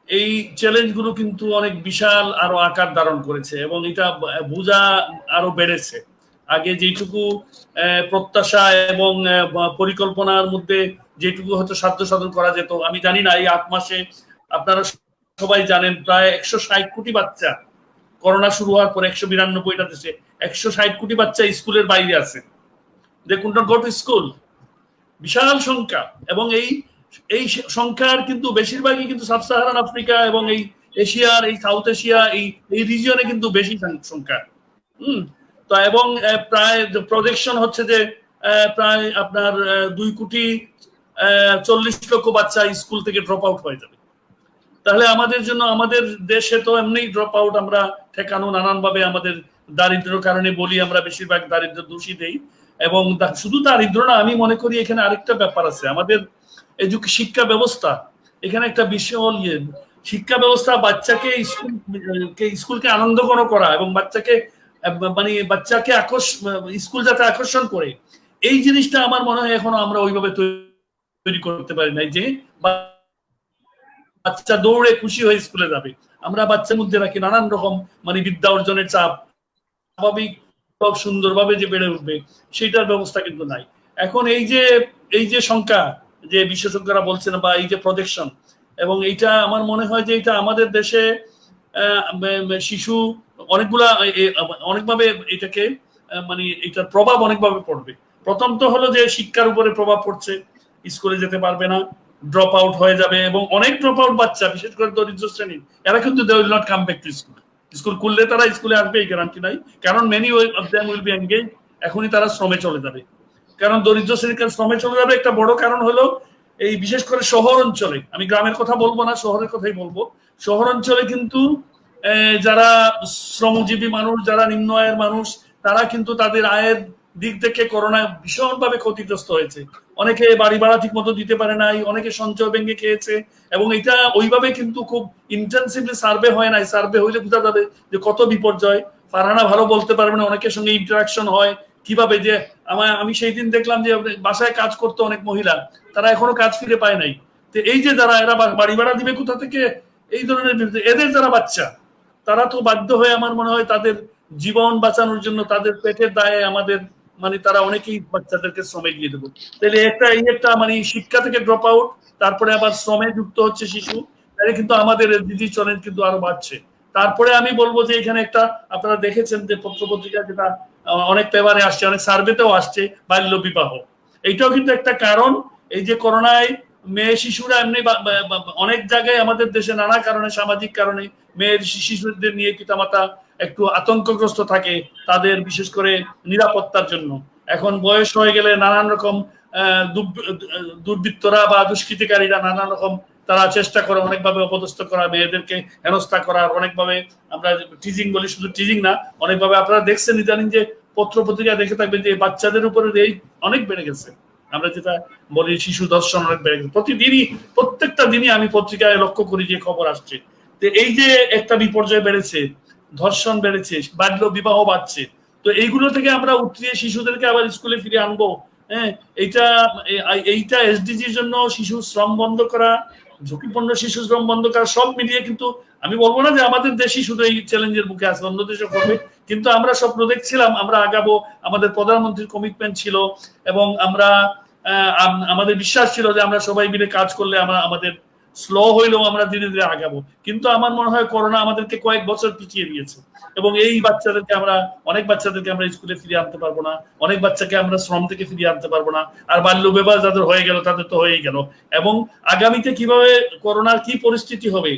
এই চ্যালেঞ্জ গুলো কিন্তু অনেক বিশাল আরো আকার ধারণ করেছে এবং এটা বোঝা আরো বেড়েছে। আগে যেটুকু প্রত্যাশা এবং পরিকল্পনার মধ্যে যেটুকু হয়তো সাধ্য সাধন করা যেত, আমি জানি না এই 8 মাসে আপনারা সবাই জানেন প্রায় 160 কোটি বাচ্চা, করোনা শুরু হওয়ার পর 192টা দেশে 160 কোটি বাচ্চা স্কুলের বাইরে আছে, they could not go to school. বিশাল সংখ্যা, এবং এই সংখ্যার কিন্তু বেশিরভাগই কিন্তু সাব সাহারান আফ্রিকা এবং এই এশিয়ার, এই সাউথ এশিয়া, এই রিজিয়নে কিন্তু বেশি সংখ্যা। তো এবং প্রায় প্রজেকশন হচ্ছে যে প্রায় আপনার 2,40,00,000 বাচ্চা স্কুল থেকে ড্রপ আউট হয়ে যাবে। তাহলে আমাদের জন্য, আমাদের দেশে তো এমনি ড্রপ আউট আমরা ঠেকানো নানান ভাবে, আমাদের দারিদ্র্যের কারণে বলি, আমরা বেশিরভাগ দারিদ্র দোষী দেই। এবং শুধু দারিদ্র না, আমি মনে করি এখানে আরেকটা ব্যাপার আছে, আমাদের শিক্ষা ব্যবস্থা। এখানে একটা বিশাল শিক্ষা ব্যবস্থা বাচ্চাকে স্কুলকে আনন্দঘন করা এবং বাচ্চাকে স্কুল যাতে আকর্ষণ করে, এই জিনিসটা আমার মনে হয় এখনো আমরা ওইভাবে তৈরি করতে পারি নাই যে বাচ্চা দৌড়ে খুশি হয়ে স্কুলে যাবে। আমরা বাচ্চার মধ্যে রাখি নানান রকম বিদ্যা অর্জনের চাপ, স্বাভাবিক সুন্দরভাবে যে বেড়ে উঠবে সেইটার ব্যবস্থা কিন্তু নাই। এখন এই যে সংখ্যা যে বিশেষজ্ঞরা বলছেন বা এই যে প্রজেকশন, এবং এইটা আমার মনে হয় যে এটা আমাদের দেশে শিশু অনেকভাবে এটাকে এটার প্রভাব অনেকভাবে পড়বে। প্রথম তো হলো যে শিক্ষার উপরে প্রভাব পড়ছে, স্কুলে যেতে পারবে না, ড্রপ আউট হয়ে যাবে, এবং অনেক ড্রপ আউট বাচ্চা, বিশেষ করে দরিদ্র শ্রেণীর, এরা কিন্তু they will not come back to school. School খুললে তারা স্কুলে আসবে এই গ্যারান্টি নাই, কারণ many of them will be engage, এখনই তারা শ্রমে চলে যাবে। কারণ দরিদ্র শ্রেণীর শ্রমে চলে যাবে একটা বড় কারণ হলো এই বিশেষ করে শহর অঞ্চলে, আমি গ্রামের কথা বলবো না, শহরের কথাই বলবো। শহর অঞ্চলে কিন্তু যারা শ্রমজীবী মানুষ, যারা নিম্ন আয়ের মানুষ, তারা কিন্তু তাদের আয়ের দিক থেকে করোনায় ভীষণভাবে ক্ষতিগ্রস্ত হয়েছে। অনেকে বাড়ি ভাড়া ঠিক মতো দিতে পারে নাই, অনেকে সঞ্চয় ভেঙে খেয়েছে, এবং এটা ওইভাবে কিন্তু খুব ইন্টেন্সিভলি সার্ভে হয় নাই। সার্ভে হইলে বোঝা যাবে যে কত বিপর্যয়। ফারহানা ভালো বলতে পারবে না, অনেকের সঙ্গে ইন্টারাকশন হয় কিভাবে, যে আমি সেই দিন দেখলাম যে বাসায় কাজ করতো অনেক মহিলা, তারা এখনো কাজ ফিরে পায় নাই। তো এই যে যারা এরা বাড়ি ভাড়া দিবে কোথা থেকে, এই ধরনের এদের যারা বাচ্চা, তারা তো বাধ্য হয়ে আমার মনে হয় তাদের জীবন বাঁচানোর জন্য, তাদের পেটের দায়ে আমাদের তারা অনেকেই বাচ্চাদেরকে শ্রমে দিয়ে দেবো। তাহলে একটা শিক্ষা থেকে ড্রপ আউট, তারপরে আবার শ্রমে যুক্ত হচ্ছে শিশু, তাহলে কিন্তু আমাদের দিদি চলেন কিন্তু আরো বাড়ছে। তারপরে আমি বলবো যে এখানে একটা, আপনারা দেখেছেন যে পত্রপত্রিকা যেটা অনেক পেপারে আসছে, অনেক সার্ভেতেও আসছে, বাল্য বিবাহ। এইটাও কিন্তু একটা কারণ। এই যে করোনায় মেয়ে শিশুরা এমনি অনেক জায়গায় আমাদের দেশে নানা কারণে, সামাজিক কারণে মেয়ের শিশুদের নিয়ে পিতামাতা একটু আতঙ্কগ্রস্ত থাকে তাদের বিশেষ করে নিরাপত্তার জন্য। এখন বয়স হয়ে গেলে নানান রকম দুর্বৃত্তরা বা দুষ্কৃতিকারীরা নানান রকম তারা চেষ্টা করে অনেকভাবে অপদস্থ করা, মেয়েদেরকে হেনস্থা করার, অনেকভাবে আমরা টিজিং বলি, শুধু টিজিং না, অনেকভাবে আপনারা দেখছেন ইদানিং যে পত্র পত্রিকা দেখে থাকবেন যে বাচ্চাদের উপরে রেপ অনেক বেড়ে গেছে। আমরা যেটা বলি শিশু ধর্ষণ অনেক বেড়ে গেছে প্রতিদিনই, প্রত্যেকটা দিনই আমি পত্রিকায় লক্ষ্য করি যে খবর আসছে। তো এই যে একটা বিপর্যয় বেড়েছে, ধর্ষণ বেড়েছে, বাল্য বিবাহ বাড়ছে, তো এইগুলো থেকে আমরা উতরিয়ে শিশুদেরকে আবার স্কুলে ফিরে আনবো, হ্যাঁ, এইটা এসডিজির জন্য শিশু শ্রম বন্ধ করা, ঝুঁকিপূর্ণ শিশু শ্রম বন্ধ করা, সব মিলিয়ে কিন্তু আমি বলবো না যে আমাদের দেশই শুধু এই চ্যালেঞ্জের মুখে আছে, অন্য দেশে করবে, কিন্তু আমরা স্বপ্ন দেখছিলাম আমরা আগাবো, আমাদের প্রধানমন্ত্রীর কমিটমেন্ট ছিল এবং আমরা আমাদের বিশ্বাস ছিল যে আমরা সবাই মিলে কাজ করলে আমাদের স্লো হইলেও আমরা ধীরে ধীরে আগাবো। কিন্তু আমার মনে হয় করোনা আমাদেরকে কয়েক বছর পিছিয়ে দিয়েছে এবং এই বাচ্চাদেরকে অনেক বাচ্চাদেরকে আমরা স্কুলে ফিরিয়ে আনতে পারবো না, অনেক বাচ্চাকে আমরা শ্রম থেকে ফিরিয়ে আনতে পারবো না, আর বাল্য বিবাহ যাদের হয়ে গেল তাদের তো হয়েই গেল। এবং আগামীতে কিভাবে করোনার কি পরিস্থিতি হবে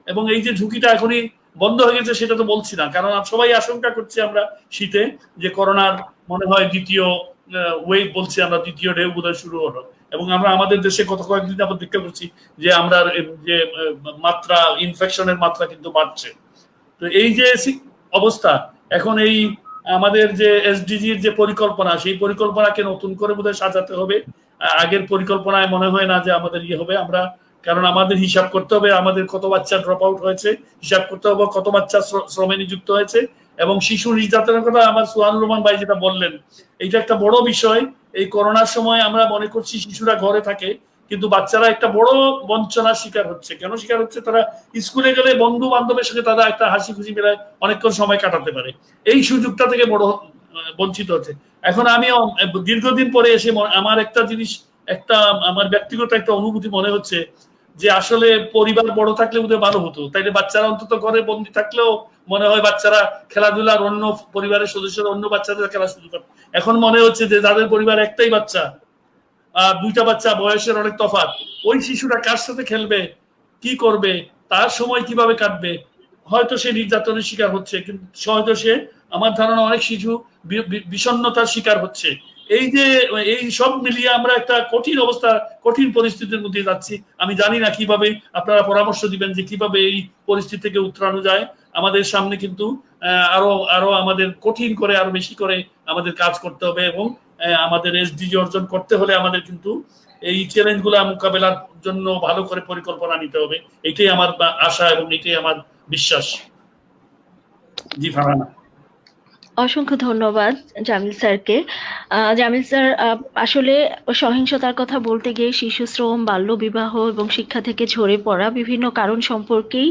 এবং এই যে ঝুঁকিটা এখনই বন্ধ হয়ে গেছে সেটা তো বলছি না, কারণ সবাই আশঙ্কা করছি আমরা শীতে যে করোনার মনে হয় দ্বিতীয় ওয়েভ বলছি আমরা, দ্বিতীয় ঢেউ বোধহয় শুরু হলো। এবং আমরা আমাদের দেশে গত কয়েকদিন আমরা দেখতে পাচ্ছি যে আমরা যে মাত্রা, ইনফেকশনের মাত্রা কিন্তু বাড়ছে। তো এই যে অবস্থা, এখন এই আমাদের যে এসডিজির যে পরিকল্পনা, সেই পরিকল্পনাকে নতুন করে বোধহয় সাজাতে হবে। আগের পরিকল্পনায় মনে হয় না যে আমাদের হবে, আমরা কারণ আমাদের হিসাব করতে হবে আমাদের কত বাচ্চা ড্রপ আউট হয়েছে, হিসাব করতে হবে কত বাচ্চা শ্রমে নিযুক্ত হয়েছে, এবং শিশু নির্যাতনের কথা আমার সুবহানুর রহমান ভাই যেটা বললেন, এইটা একটা বড় বিষয়। এই করোনার সময় আমরা মনে করছি শিশুরা ঘরে থাকে, কিন্তু বাচ্চারা একটা বড় বঞ্চনার শিকার হচ্ছে। কেন শিকার হচ্ছে? তারা স্কুলে গেলে বন্ধু বান্ধবের সাথে তারা একটা হাসি খুশি মেলায় অনেকক্ষণ সময় কাটাতে পারে, এই সুযোগটা থেকে বড় বঞ্চিত হচ্ছে। এখন আমি দীর্ঘদিন পরে এসে আমার একটা জিনিস, আমার ব্যক্তিগত একটা অনুভূতি মনে হচ্ছে যে আসলে পরিবার বড় থাকলে বোধহয় ভালো হতো, তাইলে বাচ্চারা অন্তত ঘরে বন্দি থাকলেও মনে হয় বাচ্চারা খেলাধুলার, অন্য পরিবারের সদস্যরা অন্য বাচ্চাদের খেলার সুযোগ। এখন মনে হচ্ছে যে যাদের পরিবার একটাই বাচ্চা আর দুইটা বাচ্চা, বয়সের অনেক তফাৎ, ওই শিশুরা কার সাথে খেলবে, কি করবে, তার সময় কিভাবে কাটবে, হয়তো সে নির্যাতনের শিকার হচ্ছে, কিন্তু হয়তো সে, আমার ধারণা অনেক শিশু বিষণ্ণতার শিকার হচ্ছে। এই যে এই সব মিলিয়ে আমরা একটা কঠিন অবস্থা, কঠিন পরিস্থিতির মধ্যে যাচ্ছি। আমি জানি না কিভাবে আপনারা পরামর্শ দিবেন যে কিভাবে এই পরিস্থিতি থেকে উত্তরানো যায়। আমাদের সামনে কিন্তু আরো আমাদের কঠিন করে, আরো বেশি করে আমাদের কাজ করতে হবে এবং আমাদের এসডিজি অর্জন করতে হলে আমাদের কিন্তু এই চ্যালেঞ্জগুলো মোকাবেলার জন্য ভালো করে পরিকল্পনা নিতে হবে। এটাই আমার আশা এবং এটাই আমার বিশ্বাস। জি ফারহানা। অসংখ্য ধন্যবাদ জামিল স্যারকে। জামিল স্যার আসলে সহিংসতার কথা বলতে গিয়ে শিশু শ্রম, বাল্য বিবাহ এবং শিক্ষা থেকে ঝরে পড়া বিভিন্ন কারণ সম্পর্কেই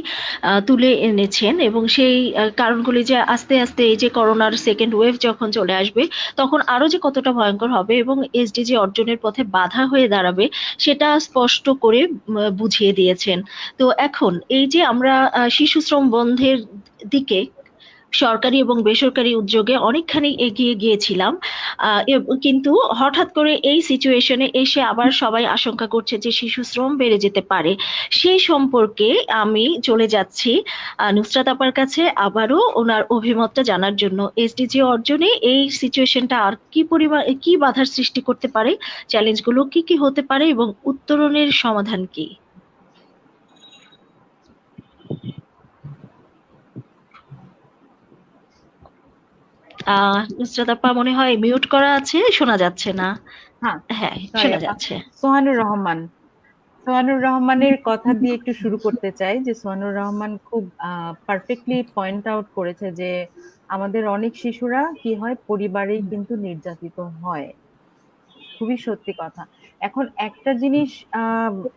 তুলে এনেছেন, এবং সেই কারণগুলি যে আস্তে আস্তে এই যে করোনার সেকেন্ড ওয়েভ যখন চলে আসবে তখন আরো যে কতটা ভয়ঙ্কর হবে এবং এসডিজি অর্জনের পথে বাধা হয়ে দাঁড়াবে সেটা স্পষ্ট করে বুঝিয়ে দিয়েছেন। তো এখন এই যে আমরা শিশু শ্রম বন্ধের দিকে সরকারি এবং বেসরকারি উদ্যোগে অনেকখানি এগিয়ে গিয়েছিলাম, কিন্তু হঠাৎ করে এই সিচুয়েশনে এসে আবার সবাই আশঙ্কা করছে যে শিশু শ্রম বেড়ে যেতে পারে। সেই সম্পর্কে আমি চলে যাচ্ছি নুসরাত আপার কাছে আবারও ওনার অভিমতটা জানার জন্য। এসডিজি অর্জনে এই সিচুয়েশনটা আর কি বাধার সৃষ্টি করতে পারে, চ্যালেঞ্জগুলো কি কি হতে পারে এবং উত্তরণের সমাধান কি? নুসরাত আপা মনে হয় মিউট করা আছে, শোনা যাচ্ছে না। হ্যাঁ, হ্যাঁ, sorry শোনা আপা। যাচ্ছে। সোহানুর রহমানের কথা দিয়ে একটু শুরু করতে চাই যে সোহানুর রহমান খুব পারফেক্টলি পয়েন্ট আউট করেছে যে আমাদের অনেক শিশুরা কি হয়, পরিবারেই কিন্তু নির্যাতিত হয়। খুবই সত্যি কথা। এখন একটা জিনিস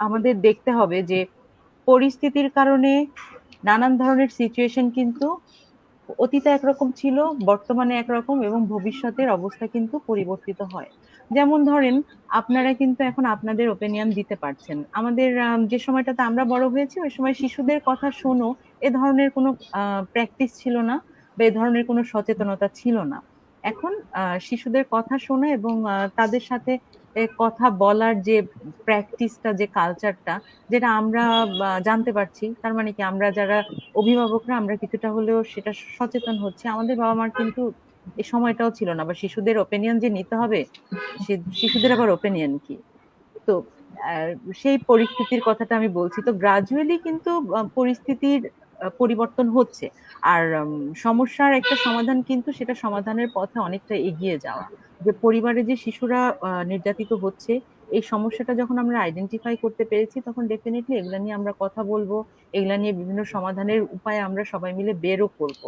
আমাদের দেখতে হবে যে পরিস্থিতির কারণে নানান ধরনের সিচুয়েশন কিন্তু অতীতে একরকম ছিল, বর্তমানে একরকম, এবং ভবিষ্যতের অবস্থা কিন্তু পরিবর্তিত হয়। যেমন ধরেন, আপনারা কিন্তু এখন আপনাদের ওপিনিয়ন দিতে পারছেন। আমাদের যে সময়টাতে আমরা বড় হয়েছি ওই সময় শিশুদের কথা শোনো এ ধরনের কোনো প্র্যাকটিস ছিল না বা এ ধরনের কোনো সচেতনতা ছিল না। এখন শিশুদের কথা শোনা এবং তাদের সাথে কথা বলার যে প্র্যাকটিসটা, যে কালচারটা, যেটা আমরা জানতে পারছি, তার মানে কি আমরা যারা অভিভাবকরা আমরা কিছুটা হলেও সেটা সচেতন হচ্ছে। আমাদের বাবা মার কিন্তু এই সময়টাও ছিল না, বা শিশুদের ওপিনিয়ন যে নিতে হবে, শিশুদের আবার ওপিনিয়ন কি। তো আহ, সেই পরিস্থিতির কথাটা আমি বলছি। তো গ্রাজুয়ালি কিন্তু পরিস্থিতির পরিবর্তন হচ্ছে। আর সমস্যার একটা সমাধান, কিন্তু সেটা সমাধানের পথে অনেকটা এগিয়ে যাওয়া। যে পরিবারে যে শিশুরা নির্যাতিত হচ্ছে, এই সমস্যাটা যখন আমরা আইডেন্টিফাই করতে পেরেছি, তখন ডেফিনেটলি এগুলা নিয়ে আমরা কথা বলবো, এগুলা নিয়ে বিভিন্ন সমাধানের উপায় আমরা সবাই মিলে বেরও করব।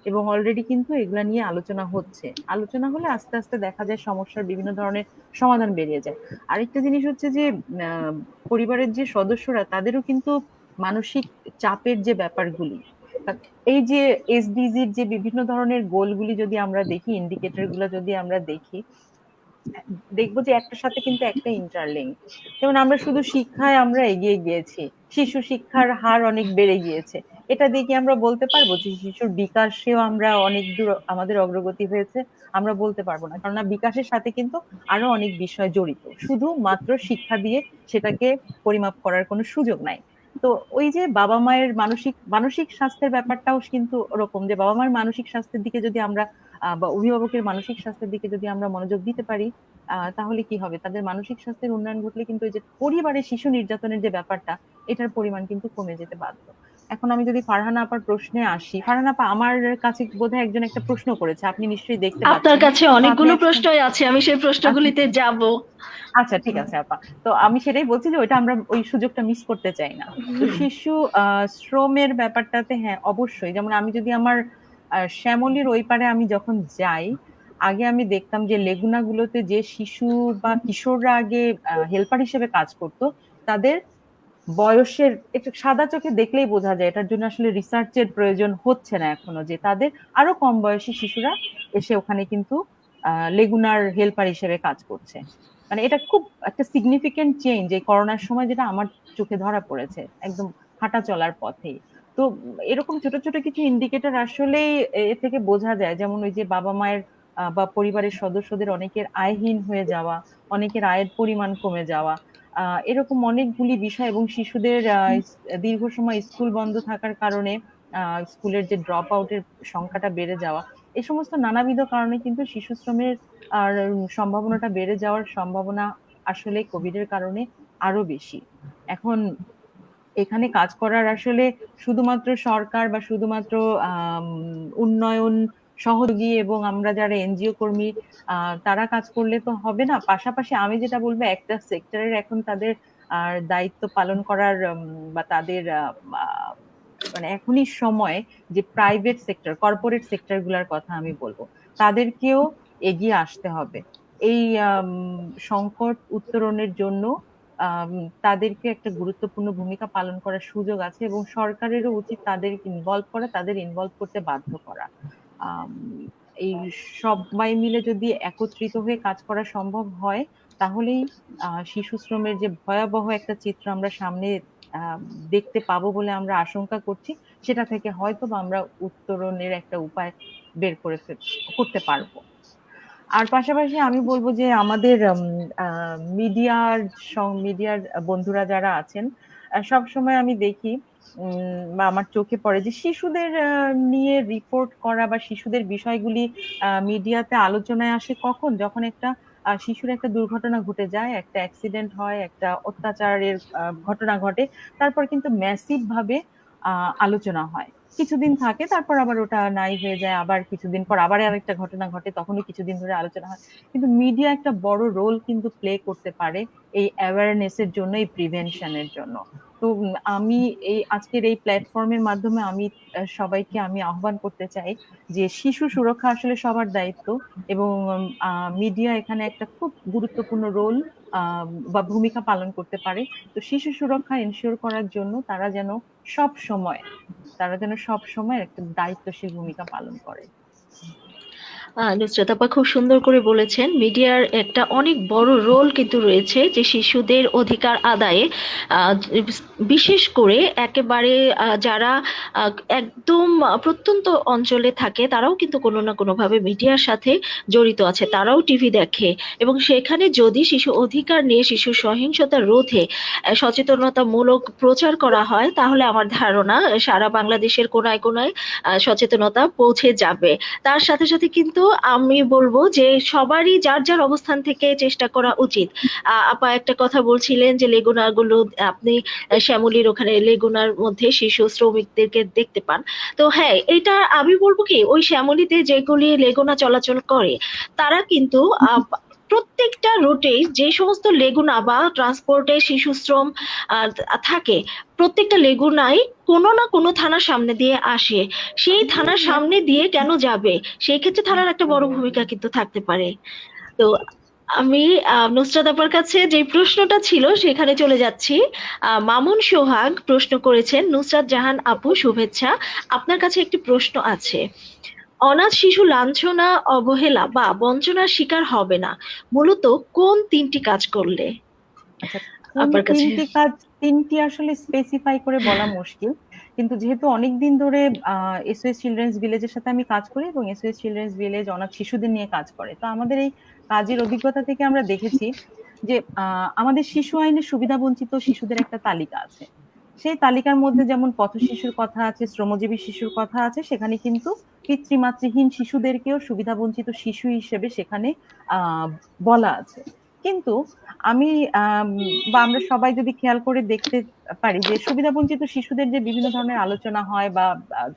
এবং অলরেডি কিন্তু এগুলা নিয়ে আলোচনা হচ্ছে। আলোচনা হলে আস্তে আস্তে দেখা যায় সমস্যার বিভিন্ন ধরনের সমাধান বেরিয়ে যায়। আরেকটা জিনিস হচ্ছে যে আহ, পরিবারের যে সদস্যরা, তাদেরও কিন্তু মানসিক চাপের যে ব্যাপারগুলি, এই যে এসডিজির যে বিভিন্ন ধরনের গোলগুলি যদি আমরা দেখি, ইন্ডিকেটর গুলো যদি আমরা দেখি, দেখবো যে একটার সাথে কিন্তু একটা ইন্টারলিঙ্ক। যেমন আমরা শুধু শিক্ষায় আমরা এগিয়ে গিয়েছি, শিশু শিক্ষার হার অনেক বেড়ে গিয়েছে, এটা দিয়ে কি আমরা বলতে পারবো যে শিশুর বিকাশেও আমরা অনেক দূর আমাদের অগ্রগতি হয়েছে? আমরা বলতে পারবো না, কেননা বিকাশের সাথে কিন্তু আরো অনেক বিষয় জড়িত, শুধু মাত্র শিক্ষা দিয়ে সেটাকে পরিমাপ করার কোনো সুযোগ নাই। তো ওই যে বাবা মায়ের মানসিক মানসিক স্বাস্থ্যের ব্যাপারটাও কিন্তু ওরকম, যে বাবা মায়ের মানসিক স্বাস্থ্যের দিকে যদি আমরা বা অভিভাবকের মানসিক স্বাস্থ্যের দিকে যদি আমরা মনোযোগ দিতে পারি, তাহলে কি হবে, তাদের মানসিক স্বাস্থ্যের উন্নয়ন ঘটলে কিন্তু এই যে পরিবারে শিশু নির্যাতনের যে ব্যাপারটা, এটার পরিমাণ কিন্তু কমে যেতে বাধ্য। এখন আমি যদি ফারহানা আপার প্রশ্নে আসি, ফারহানা আপা আমার কাছে বোধহয় একজন একটা প্রশ্ন করেছে, আপনি নিশ্চয়ই দেখতে আপনার পাচ্ছেন। কাছে তো আপনি অনেকগুলো একটা, প্রশ্নই আছে, আমি সেই আচ্ছা প্রশ্নগুলিতে যাব। আচ্ছা ঠিক আছে আপা। তো আমি সেটাই বলছি যে ওইটা আমরা ওই সুযোগটা মিস করতে চাই না। তো শিশু শ্রমের ব্যাপারটাতে হ্যাঁ অবশ্যই, যেমন আমি যদি আমার শ্যামলীর ওই পারে আমি যখন যাই, আগে আমি দেখতাম যে লেগুনা গুলোতে যে শিশু বা কিশোররা আগে হেল্পার হিসেবে কাজ করতো, তাদের বয়সের একটু সাদা চোখে দেখলেই বোঝা যায় এটার জন্য আসলে রিসার্চের প্রয়োজন হচ্ছে না এখনো, যে তাদের আরো কম বয়সী শিশুরা এসে ওখানে কিন্তু লেগুনার হেল্পার হিসেবে কাজ করছে। মানে এটা খুব একটা সিগনিফিকেন্ট চেঞ্জ এই করোনার সময়, যেটা আমার চোখে ধরা পড়েছে একদম হাঁটা চলার পথেই। তো এরকম ছোট ছোট কিছু ইন্ডিকেটর আসলেই এ থেকে বোঝা যায়, যেমন ওই যে বাবা মায়ের বা পরিবারের সদস্যদের অনেকের আয়হীন হয়ে যাওয়া, অনেকের আয়ের পরিমাণ কমে যাওয়া, এরকম অনেকগুলি বিষয়, এবং শিশুদের দীর্ঘ সময় স্কুল বন্ধ থাকার কারণে স্কুলের যে ড্রপ আউটের সংখ্যাটা বেড়ে যাওয়া, এই সমস্ত নানাবিধ কারণে কিন্তু শিশু শ্রমের আর সম্ভাবনাটা বেড়ে যাওয়ার সম্ভাবনা আসলে কোভিড এর কারণে আরো বেশি। এখন এখানে কাজ করার আসলে শুধুমাত্র সরকার বা শুধুমাত্র আম, উন্নয়ন সহযোগী এবং আমরা যারা এনজিও কর্মী তারা কাজ করলে তো হবে না। পাশাপাশি আমি যেটা বলবো, একটা সেক্টরের এখন তাদের দায়িত্ব পালন করার বা তাদের আহ, মানে এখনই সময় যে প্রাইভেট সেক্টর, কর্পোরেট সেক্টর গুলার কথা আমি বলবো, তাদেরকেও এগিয়ে আসতে হবে এই সংকট উত্তরণের জন্য। আম, তাদেরকে একটা গুরুত্বপূর্ণ ভূমিকা পালন করার সুযোগ আছে, এবং সরকারেরও উচিত তাদের ইনভলভ করা, তাদের ইনভলভ করতে বাধ্য করা। আম, এই সবাই মিলে যদি একত্রিত হয়ে কাজ করা সম্ভব হয়, তাহলেই শিশু শ্রমের যে ভয়াবহ একটা চিত্র আমরা সামনে আহ, দেখতে পাবো বলে আমরা আশঙ্কা করছি, সেটা থেকে হয়তো বা আমরা উত্তরণের একটা উপায় বের করতে পারবো। আর পাশাপাশি আমি বলবো যে আমাদের মিডিয়ার বন্ধুরা যারা আছেন, সব সময় আমি দেখি বা আমার চোখে পড়ে যে শিশুদের নিয়ে রিপোর্ট করা বা শিশুদের বিষয়গুলি মিডিয়াতে আলোচনায় আসে কখন, যখন একটা শিশুর একটা দুর্ঘটনা ঘটে যায়, একটা অ্যাক্সিডেন্ট হয়, একটা অত্যাচারের ঘটনা ঘটে, তারপর কিন্তু ম্যাসিভ ভাবে আলোচনা হয়, কিছুদিন থাকে, তারপর আবার ওটা নাই হয়ে যায়, আবার কিছুদিন পর আবার আরেকটা ঘটনা ঘটে, তখনও কিছুদিন ধরে আলোচনা হয়। কিন্তু মিডিয়া একটা বড় রোল কিন্তু প্লে করতে পারে এই অ্যাওয়ারনেস এর জন্য, এই প্রিভেনশনের জন্য। তো আমি এই আজকের এই প্ল্যাটফর্মের মাধ্যমে আমি সবাইকে আমি আহ্বান করতে চাই যে শিশু সুরক্ষা আসলে সবার দায়িত্ব, এবং মিডিয়া এখানে একটা খুব গুরুত্বপূর্ণ রোল বা ভূমিকা পালন করতে পারে। তো শিশু সুরক্ষা এনশিওর করার জন্য সব সময় তারা যেন সব সময় একটা দায়িত্বশীল ভূমিকা পালন করে। নুসরাত আপা খুব সুন্দর করে বলেছেন, মিডিয়ার একটা অনেক বড় রোল কিন্তু রয়েছে যে শিশুদের অধিকার আদায়ে। আহ, বিশেষ করে একেবারে যারা একদম প্রত্যন্ত অঞ্চলে থাকে তারাও কিন্তু কোনো না কোনো ভাবে মিডিয়ার সাথে জড়িত আছে, তারাও টিভি দেখে। এবং সেখানে যদি শিশু অধিকার নিয়ে, শিশু সহিংসতা রোধে সচেতনতামূলক প্রচার করা হয়, তাহলে আমার ধারণা সারা বাংলাদেশের কোনায় কোনায় সচেতনতা পৌঁছে যাবে। তার সাথে সাথে কিন্তু আমি বলবো যে সবারই যার যার অবস্থান থেকে চেষ্টা করা উচিত। আপা একটা কথা বলছিলেন যে লেগুনাগুলো আপনি শ্যামলীর ওখানে লেগুনার মধ্যে শিশু শ্রমিকদেরকে দেখতে পান। তো হ্যাঁ, এটা আমি বলবো কি, ওই শ্যামলীতে যেগুলি লেগুনা চলাচল করে তারা কিন্তু প্রত্যেকটা রুটে যে সমস্ত লেগুনা বা ট্রান্সপোর্টে শিশু শ্রম আহ, থাকে, প্রত্যেকটা লেগুনাই কোনো না কোনো থানার সামনে দিয়ে আসে। সেই থানার সামনে দিয়ে কেন যাবে? সেই ক্ষেত্রে থানার একটা বড় ভূমিকা কিন্তু থাকতে পারে। তো আমি নুসরাত আপার কাছে যে প্রশ্নটা ছিল সেখানে চলে যাচ্ছি। মামুন সোহাগ প্রশ্ন করেছেন, নুসরাত জাহান আপু শুভেচ্ছা, আপনার কাছে একটি প্রশ্ন আছে। অনাথ শিশু লাঞ্ছনা, অবহেলা বা বঞ্চনার শিকার হবে না মূলত কোন তিনটি কাজ করলে? আচ্ছা, কোন আপনার কাছে। তিনটি কাজ? তিনটি আসলে স্পেসিফাই করে বলা মুশকিল, কিন্তু যেহেতু অনেকদিন ধরে এসওএস চিলড্রেন্স ভিলেজের সাথে আমি কাজ করি এবং এসওএস চিলড্রেন্স ভিলেজ অনাথ শিশুদের নিয়ে কাজ করে, তো আমাদের এই কাজের অভিজ্ঞতা থেকে আমরা দেখেছি যে আমাদের শিশু আইনে সুবিধাবঞ্চিত শিশুদের একটা তালিকা আছে। সেই তালিকার মধ্যে যেমন পথ শিশুর কথা আছে, শ্রমজীবী শিশুর কথা আছে, সেখানে কিন্তু পিতৃমাতৃহীন শিশুদেরকেও সুবিধাবঞ্চিত শিশু হিসেবে সেখানে আহ বলা আছে। কিন্তু আমি বা আমরা সবাই যদি খেয়াল করে দেখতে পারি যে সুবিধাবঞ্চিত শিশুদের যে বিভিন্ন ধরনের আলোচনা হয় বা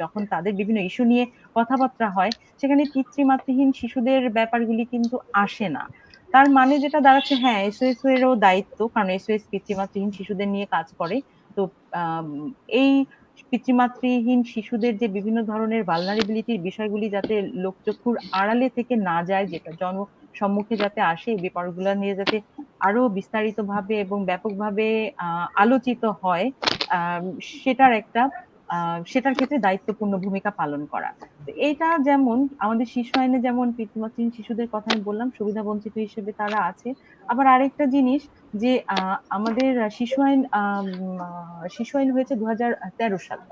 যখন তাদের বিভিন্ন ইস্যু নিয়ে কথাবার্তা হয়, সেখানে পিতৃমাতৃহীন শিশুদের ব্যাপারগুলি কিন্তু আসে না। তার মানে যেটা দাঁড়াচ্ছে, হ্যাঁ এসওএস এরও দায়িত্ব, কারণ এসওএস পিতৃমাতৃহীন শিশুদের নিয়ে কাজ করে। তো আম, এই পিতৃমাতৃহীন শিশুদের যে বিভিন্ন ধরনের ভালনারেবিলিটির বিষয়গুলি যাতে লোকচক্ষুর আড়ালে থেকে না যায়, যেটা সম্মুখে যাতে আসে, এই ব্যাপারগুলো নিয়ে যাতে আরো বিস্তারিতভাবে এবং ব্যাপকভাবে আলোচিত হয়, আম, সেটার একটা সেটার ক্ষেত্রে দায়িত্বপূর্ণ ভূমিকা পালন করা। তো এইটা যেমন আমাদের শিশু আইনে যেমন পিতৃমাতৃহীন শিশুদের কথা আমি বললাম, সুবিধা বঞ্চিত হিসেবে তারা আছে। আবার আরেকটা জিনিস যে আমাদের শিশু আইন হয়েছে 2013 সালে,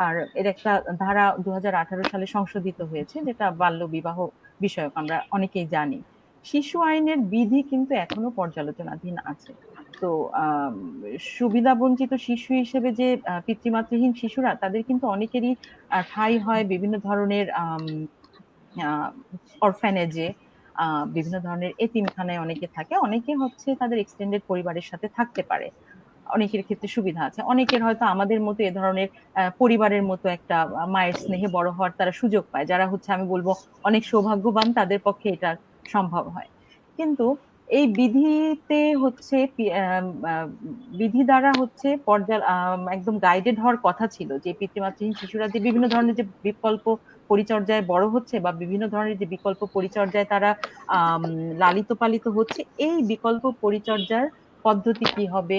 আর এর একটা ধারা 2018 সালে সংশোধিত হয়েছে, যেটা বাল্য বিবাহ বিষয়ক, আমরা অনেকেই জানি। শিশু আইনের বিধি কিন্তু এখনো পর্যালোচনাধীন আছে। তো সুবিধা বঞ্চিত শিশু হিসেবে যে পিতৃমাতৃহীন শিশুরা, তাদের কিন্তু অনেকেরই ঠাঁই হয় বিভিন্ন ধরনের অরফ্যানেজে, বিভিন্ন ধরনের এতিমখানায় অনেকে থাকে, অনেকে হচ্ছে তাদের এক্সটেন্ডেড পরিবারের সাথে থাকতে পারে। অনেকের ক্ষেত্রে সুবিধা আছে, অনেকের হয়তো আমাদের মতো এ ধরনের পরিবারের মতো একটা মায়ের স্নেহে বড় হওয়ার তারা সুযোগ পায়, যারা হচ্ছে আমি বলবো অনেক সৌভাগ্যবান, তাদের পক্ষে এটা সম্ভব হয়। কিন্তু এই বিধিতে হচ্ছে বিধি দ্বারা হচ্ছে একদম গাইডেড হওয়ার কথা ছিল যে পিতৃমাতৃহীন শিশুরা যে বিভিন্ন ধরনের যে বিকল্প পরিচর্যায় বড় হচ্ছে বা বিভিন্ন ধরনের যে বিকল্প পরিচর্যায় তারা লালিত পালিত হচ্ছে, এই বিকল্প পরিচর্যার পদ্ধতি কি হবে,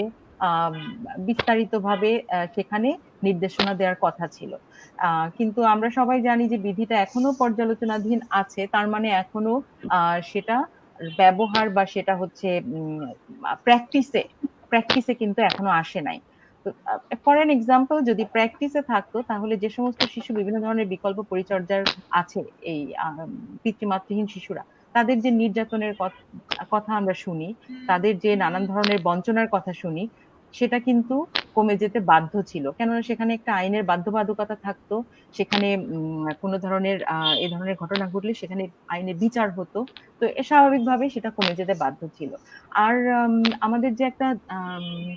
বিস্তারিতভাবে সেখানে নির্দেশনা দেওয়ার কথা ছিল। কিন্তু আমরা সবাই জানি যে বিধিটা এখনো পর্যালোচনাধীন আছে, তার মানে এখনো সেটা ব্যবহার বা সেটা হচ্ছে প্র্যাকটিসে প্র্যাকটিসে কিন্তু এখনো আসে নাই। ফর এন এক্সাম্পল, যদি প্র্যাকটিসে থাকতো তাহলে যে সমস্ত শিশু বিভিন্ন ধরনের বিকল্প পরিচর্যার আছে, এই পিতৃমাতৃহীন শিশুরা, তাদের যে নির্যাতনের কথা আমরা শুনি, তাদের যে নানান ধরনের বঞ্চনার কথা শুনি, সেটা কিন্তু কমে যেতে বাধ্য ছিল, কেননা সেখানে একটা আইনের বাধ্যবাধকতা থাকতো। সেখানে কোনো ধরনের এ ধরনের ঘটনা ঘটলে সেখানে আইনের বিচার হতো। তো স্বাভাবিকভাবে সেটা কমে যেতে বাধ্য ছিল। আর আমাদের যে একটা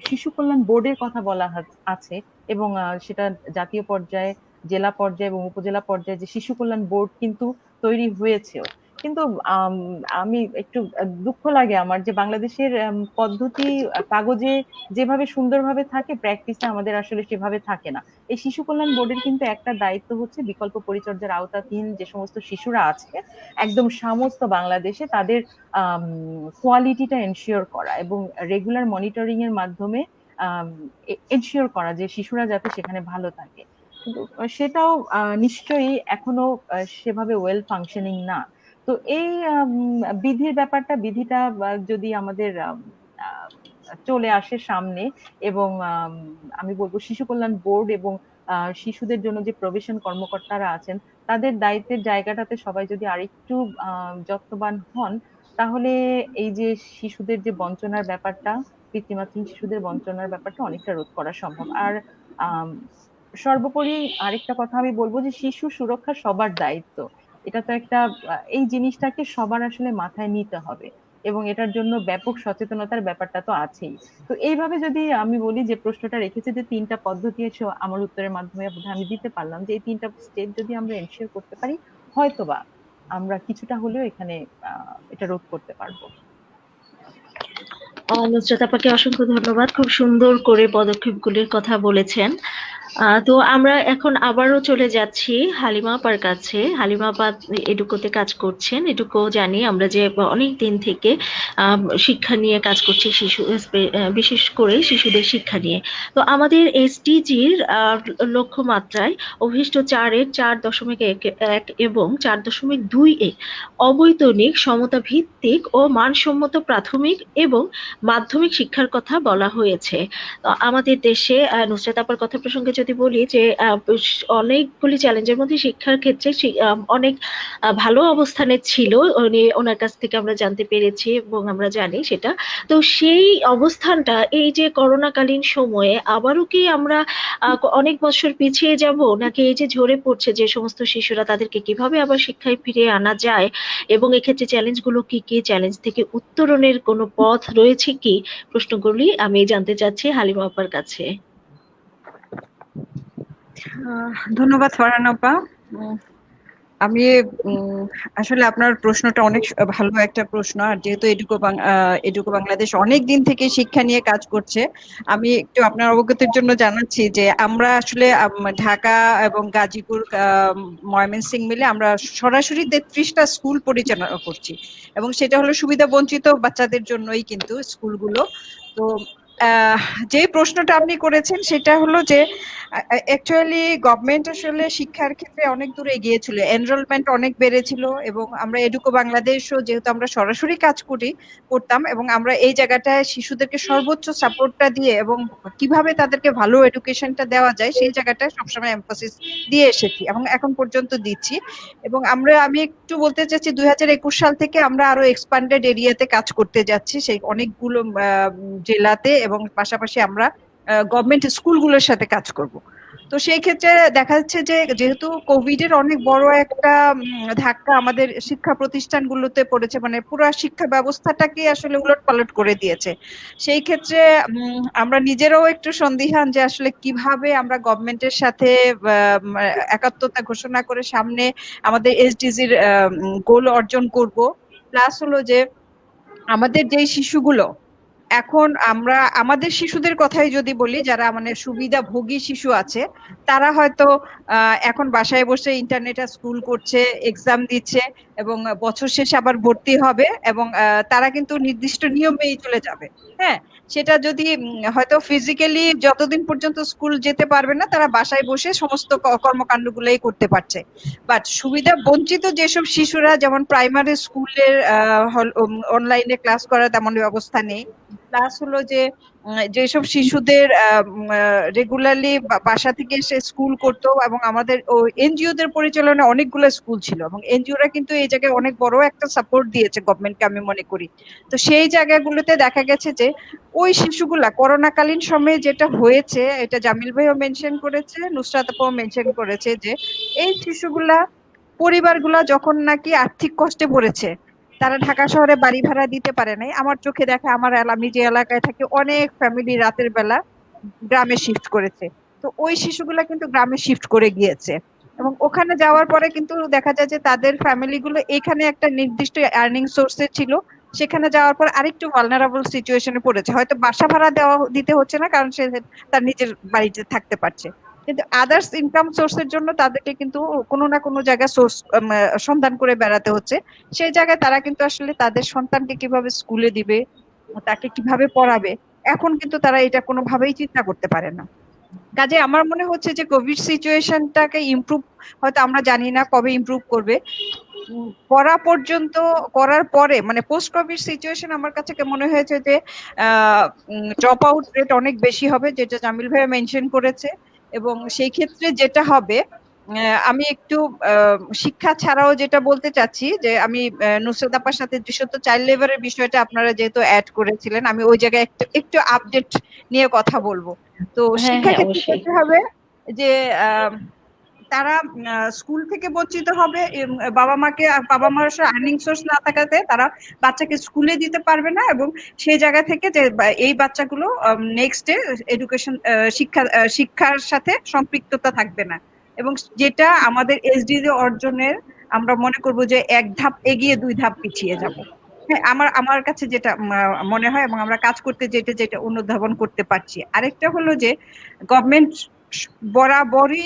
শিশু কল্যাণ বোর্ডের কথা বলা আছে, এবং সেটা জাতীয় পর্যায়ে, জেলা পর্যায়ে এবং উপজেলা পর্যায়ে যে শিশু কল্যাণ বোর্ড কিন্তু তৈরি হয়েছেও। কিন্তু আমি একটু দুঃখ লাগে আমার যে বাংলাদেশের পদ্ধতি কাগজে যেভাবে সুন্দরভাবে থাকে, প্র্যাকটিসে আমাদের আসলে সেভাবে থাকে না। এই শিশু কল্যাণ বোর্ডের কিন্তু একটা দায়িত্ব হচ্ছে বিকল্প পরিচর্যার আওতাধীন যে সমস্ত শিশুরা আছে একদম সমস্ত বাংলাদেশে, তাদের কোয়ালিটিটা এনশিওর করা এবং রেগুলার মনিটরিং এর মাধ্যমে এনশিওর করা যে শিশুরা যাতে সেখানে ভালো থাকে। কিন্তু সেটাও নিশ্চয়ই এখনো সেভাবে ওয়েল ফাংশনিং না। তো এই বিধির ব্যাপারটা, বিধিটা যদি আমাদের আহ, চলে আসে সামনে, এবং আমি বলবো শিশু কল্যাণ বোর্ড এবং শিশুদের জন্য যে প্রভিশন কর্মকর্তারা আছেন, তাদের দায়িত্বের জায়গাটাতে সবাই যদি আরেকটু যত্নবান হন, তাহলে এই যে শিশুদের যে বঞ্চনার ব্যাপারটা, পিতৃমাতৃহীন শিশুদের বঞ্চনার ব্যাপারটা অনেকটা রোধ করা সম্ভব। আর আম, সর্বোপরি আরেকটা কথা আমি বলবো যে শিশু সুরক্ষা সবার দায়িত্ব। এটা তো একটা এই জিনিসটাকে সবার আসলে মাথায় নিতে হবে, এবং এটার জন্য ব্যাপক সচেতনতার ব্যাপারটা তো আছেই। তো এইভাবে যদি আমি বলি, যে প্রশ্নটা রেখেছে যে তিনটা পদ্ধতি এসে আমার উত্তরের মাধ্যমে বোধহয় আমি দিতে পারলাম, যে এই তিনটা স্টেপ যদি আমরা এনশিওর করতে পারি, হয়তোবা আমরা কিছুটা হলেও এখানে এটা রোধ করতে পারবো। নুসরাত আপাকে অসংখ্য ধন্যবাদ, খুব সুন্দর করে পদক্ষেপগুলির কথা বলেছেন। তো আমরা এখন আবারও চলে যাচ্ছি হালিমা আপার কাছে। হালিমা আপা এডুকোতে কাজ করছেন, এডুকো জানি আমরা যে অনেক দিন থেকে শিক্ষা নিয়ে কাজ করছি, বিশেষ করে শিশুদের শিক্ষা নিয়ে। তো আমাদের এসডিজির লক্ষ্যমাত্রায় অভিষ্ট 4-এর 4.1 এবং 4.2-এ অবৈতনিক সমতা ভিত্তিক ও মানসম্মত প্রাথমিক এবং মাধ্যমিক শিক্ষার কথা বলা হয়েছে। তো আমাদের দেশে নুসরাত আপার কথা প্রসঙ্গে যদি বলি যে অনেকগুলি চ্যালেঞ্জের মধ্যে শিক্ষার ক্ষেত্রে অনেক ভালো অবস্থানে ছিল, ওনার কাছ থেকে আমরা জানতে পেরেছি এবং আমরা জানি সেটা। তো সেই অবস্থানটা এই যে করোনাকালীন সময়ে আবারও কি আমরা অনেক বছর পিছিয়ে যাব, নাকি এই যে ঝরে পড়ছে যে সমস্ত শিশুরা, তাদেরকে কিভাবে আবার শিক্ষায় ফিরিয়ে আনা যায়, এবং এক্ষেত্রে চ্যালেঞ্জগুলো কি কি, চ্যালেঞ্জ থেকে উত্তরণের কোনো পথ রয়েছে কি, প্রশ্নগুলি আমি জানতে চাচ্ছি হালিমা আপার কাছে। ধন্যবাদ ফারহান আপা। আমি আসলে আপনার প্রশ্নটা অনেক ভালো একটা প্রশ্ন। আর যেহেতু এডুকো বাংলাদেশ অনেক দিন থেকে শিক্ষা নিয়ে কাজ করছে, আমি একটু আপনার অবগতির জন্য জানাচ্ছি যে আমরা আসলে ঢাকা এবং গাজীপুর, ময়মনসিংহ মিলে আমরা সরাসরি 33টা স্কুল পরিচালনা করছি, এবং সেটা হলো সুবিধা বঞ্চিত বাচ্চাদের জন্যই কিন্তু স্কুলগুলো। তো যে প্রশ্নটা আপনি করেছেন সেটা হলো যে অ্যাকচুয়ালি গভর্নমেন্ট আসলে শিক্ষার ক্ষেত্রে অনেক দূর এগিয়েছিল, এনরোলমেন্ট অনেক বেড়েছিল, এবং আমরা এডুকো বাংলাদেশও যেহেতু আমরা সরাসরি কাজ করতাম, এবং আমরা এই জায়গাটায় শিশুদেরকে সর্বোচ্চ সাপোর্টটা দিয়ে এবং কিভাবে তাদেরকে ভালো এডুকেশনটা দেওয়া যায় সেই জায়গাটায় সবসময় এমফাসিস দিয়ে এসেছি এবং এখন পর্যন্ত দিচ্ছি। এবং আমি একটু বলতে চাচ্ছি 2021 সাল থেকে আমরা আরো এক্সপ্যান্ডেড এরিয়াতে কাজ করতে যাচ্ছি, সেই অনেকগুলো জেলাতে, এবং পাশাপাশি আমরা গভর্নমেন্ট স্কুলগুলোর সাথে কাজ করব। তো সেই ক্ষেত্রে দেখা যাচ্ছে যে যেহেতু কোভিড এর অনেক বড় একটা ধাক্কা আমাদের শিক্ষা প্রতিষ্ঠানগুলোতে পড়েছে, মানে পুরো শিক্ষা ব্যবস্থাটাকে আসলে উলটপালট করে দিয়েছে, সেই ক্ষেত্রে আমরা নিজেরাও একটু সন্দিহান যে আসলে কিভাবে আমরা গভর্নমেন্টের সাথে একাত্মতা ঘোষণা করে সামনে আমাদের এসডিজির গোল অর্জন করব। প্লাস হলো যে আমাদের যে শিশুগুলো এখন, আমরা আমাদের শিশুদের কথাই যদি বলি, যারা মানে সুবিধাভোগী শিশু আছে, তারা হয়তো এখন বাসায় বসে ইন্টারনেটে স্কুল করছে, এক্সাম দিচ্ছে, এবং বছর শেষে আবার ভর্তি হবে, এবং তারা কিন্তু নির্দিষ্ট নিয়মেই চলে যাবে। হ্যাঁ, সেটা যদি হয়তো ফিজিক্যালি যতদিন পর্যন্ত স্কুল যেতে পারবে না, তারা বাসায় বসে সমস্ত কর্মকাণ্ডগুলোই করতে পারছে। বাট সুবিধা বঞ্চিত যেসব শিশুরা, যেমন প্রাইমারি স্কুলের অনলাইনে ক্লাস করার তেমন ব্যবস্থা নেই, প্লাস হলো যে যেসব শিশুদের রেগুলারলি বাসা থেকে এসে স্কুল করতো, এবং আমাদের এনজিও দের পরিচালনায় অনেকগুলো স্কুল ছিল, এবং এনজিওরা কিন্তু এই জায়গায় অনেক বড় একটা সাপোর্ট দিয়েছে গভর্নমেন্টকে, আমি মনে করি। তো সেই জায়গাগুলোতে দেখা গেছে যে ওই শিশুগুলা করোনাকালীন সময়ে যেটা হয়েছে, এটা জামিল ভাইও মেনশন করেছে, নুসরাত আপাও মেনশন করেছে, যে এই শিশুগুলা পরিবারগুলা যখন নাকি আর্থিক কষ্টে পড়েছে, তারা ঢাকা শহরে বাড়ি ভাড়া দিতে পারে নাই। আমার চোখে দেখা, আমি যে এলাকায় থাকি, অনেক ফ্যামিলি রাতের বেলা গ্রামে শিফট করেছে। তো ওই শিশুগুলা কিন্তু গ্রামে শিফট করে গিয়েছে, এবং ওখানে যাওয়ার পরে কিন্তু দেখা যায় যে তাদের ফ্যামিলিগুলো এখানে একটা নির্দিষ্ট আর্নিং সোর্সে ছিল, সেখানে যাওয়ার পর আরেকটু ভালনারেবল সিচুয়েশনে পড়েছে, হয়তো বাসা ভাড়া দিতে হচ্ছে না কারণ সে তার নিজের বাড়িতে থাকতে পারছে, কিন্তু আদার্স ইনকাম সোর্সের জন্য তাদেরকে কিন্তু কোনো না কোনো জায়গায় সোর্স সন্ধান করে বেড়াতে হচ্ছে। সেই জায়গায় তারা কিন্তু আসলে তাদের সন্তানকে কিভাবে স্কুলে দিবে, তাকে কিভাবে পড়াবে, এখন কিন্তু তারা এটা কোনোভাবেই চিন্তা করতে পারে না। কাজে আমার মনে হচ্ছে যে কোভিড সিচুয়েশনটাকে ইমপ্রুভ, হয়তো আমরা জানি না কবে ইমপ্রুভ করবে, করা পর্যন্ত, করার পরে মানে পোস্ট কোভিড সিচুয়েশন আমার কাছে মনে হয়েছে যে ড্রপ আউট রেট অনেক বেশি হবে, যেটা জামিল ভাই মেনশন করেছে। এবং সেই ক্ষেত্রে যেটা হবে, আমি একটু শিক্ষা ছাড়াও যেটা বলতে চাচ্ছি যে আমি নুসরাত আপার সাথে বিশেষত চাইল্ড লেবারের বিষয়টা আপনারা যেহেতু অ্যাড করেছিলেন, আমি ওই জায়গায় একটু একটু আপডেট নিয়ে কথা বলবো। তো হ্যাঁ শিক্ষা হ্যাঁ ক্ষেত্রে অবশ্যই। যেতে হবে যে তারা স্কুল থেকে বঞ্চিত হবে, বাবা মার আর্নিং সোর্স না থাকাতে তারা বাচ্চাকে স্কুলে দিতে পারবে না, এবং সেই জায়গা থেকে যে এই বাচ্চাগুলো নেক্সট ডে এডুকেশন শিক্ষার সাথে সম্পৃক্ততা থাকবে না। এবং যেটা আমাদের এসডিজি অর্জনের আমরা মনে করব যে এক ধাপ এগিয়ে দুই ধাপ পিছিয়ে যাব। হ্যাঁ, আমার কাছে যেটা মনে হয়, এবং আমরা কাজ করতে যেটা যেটা অনুধাবন করতে পারছি। আরেকটা হলো যে গভর্নমেন্ট বরাবরই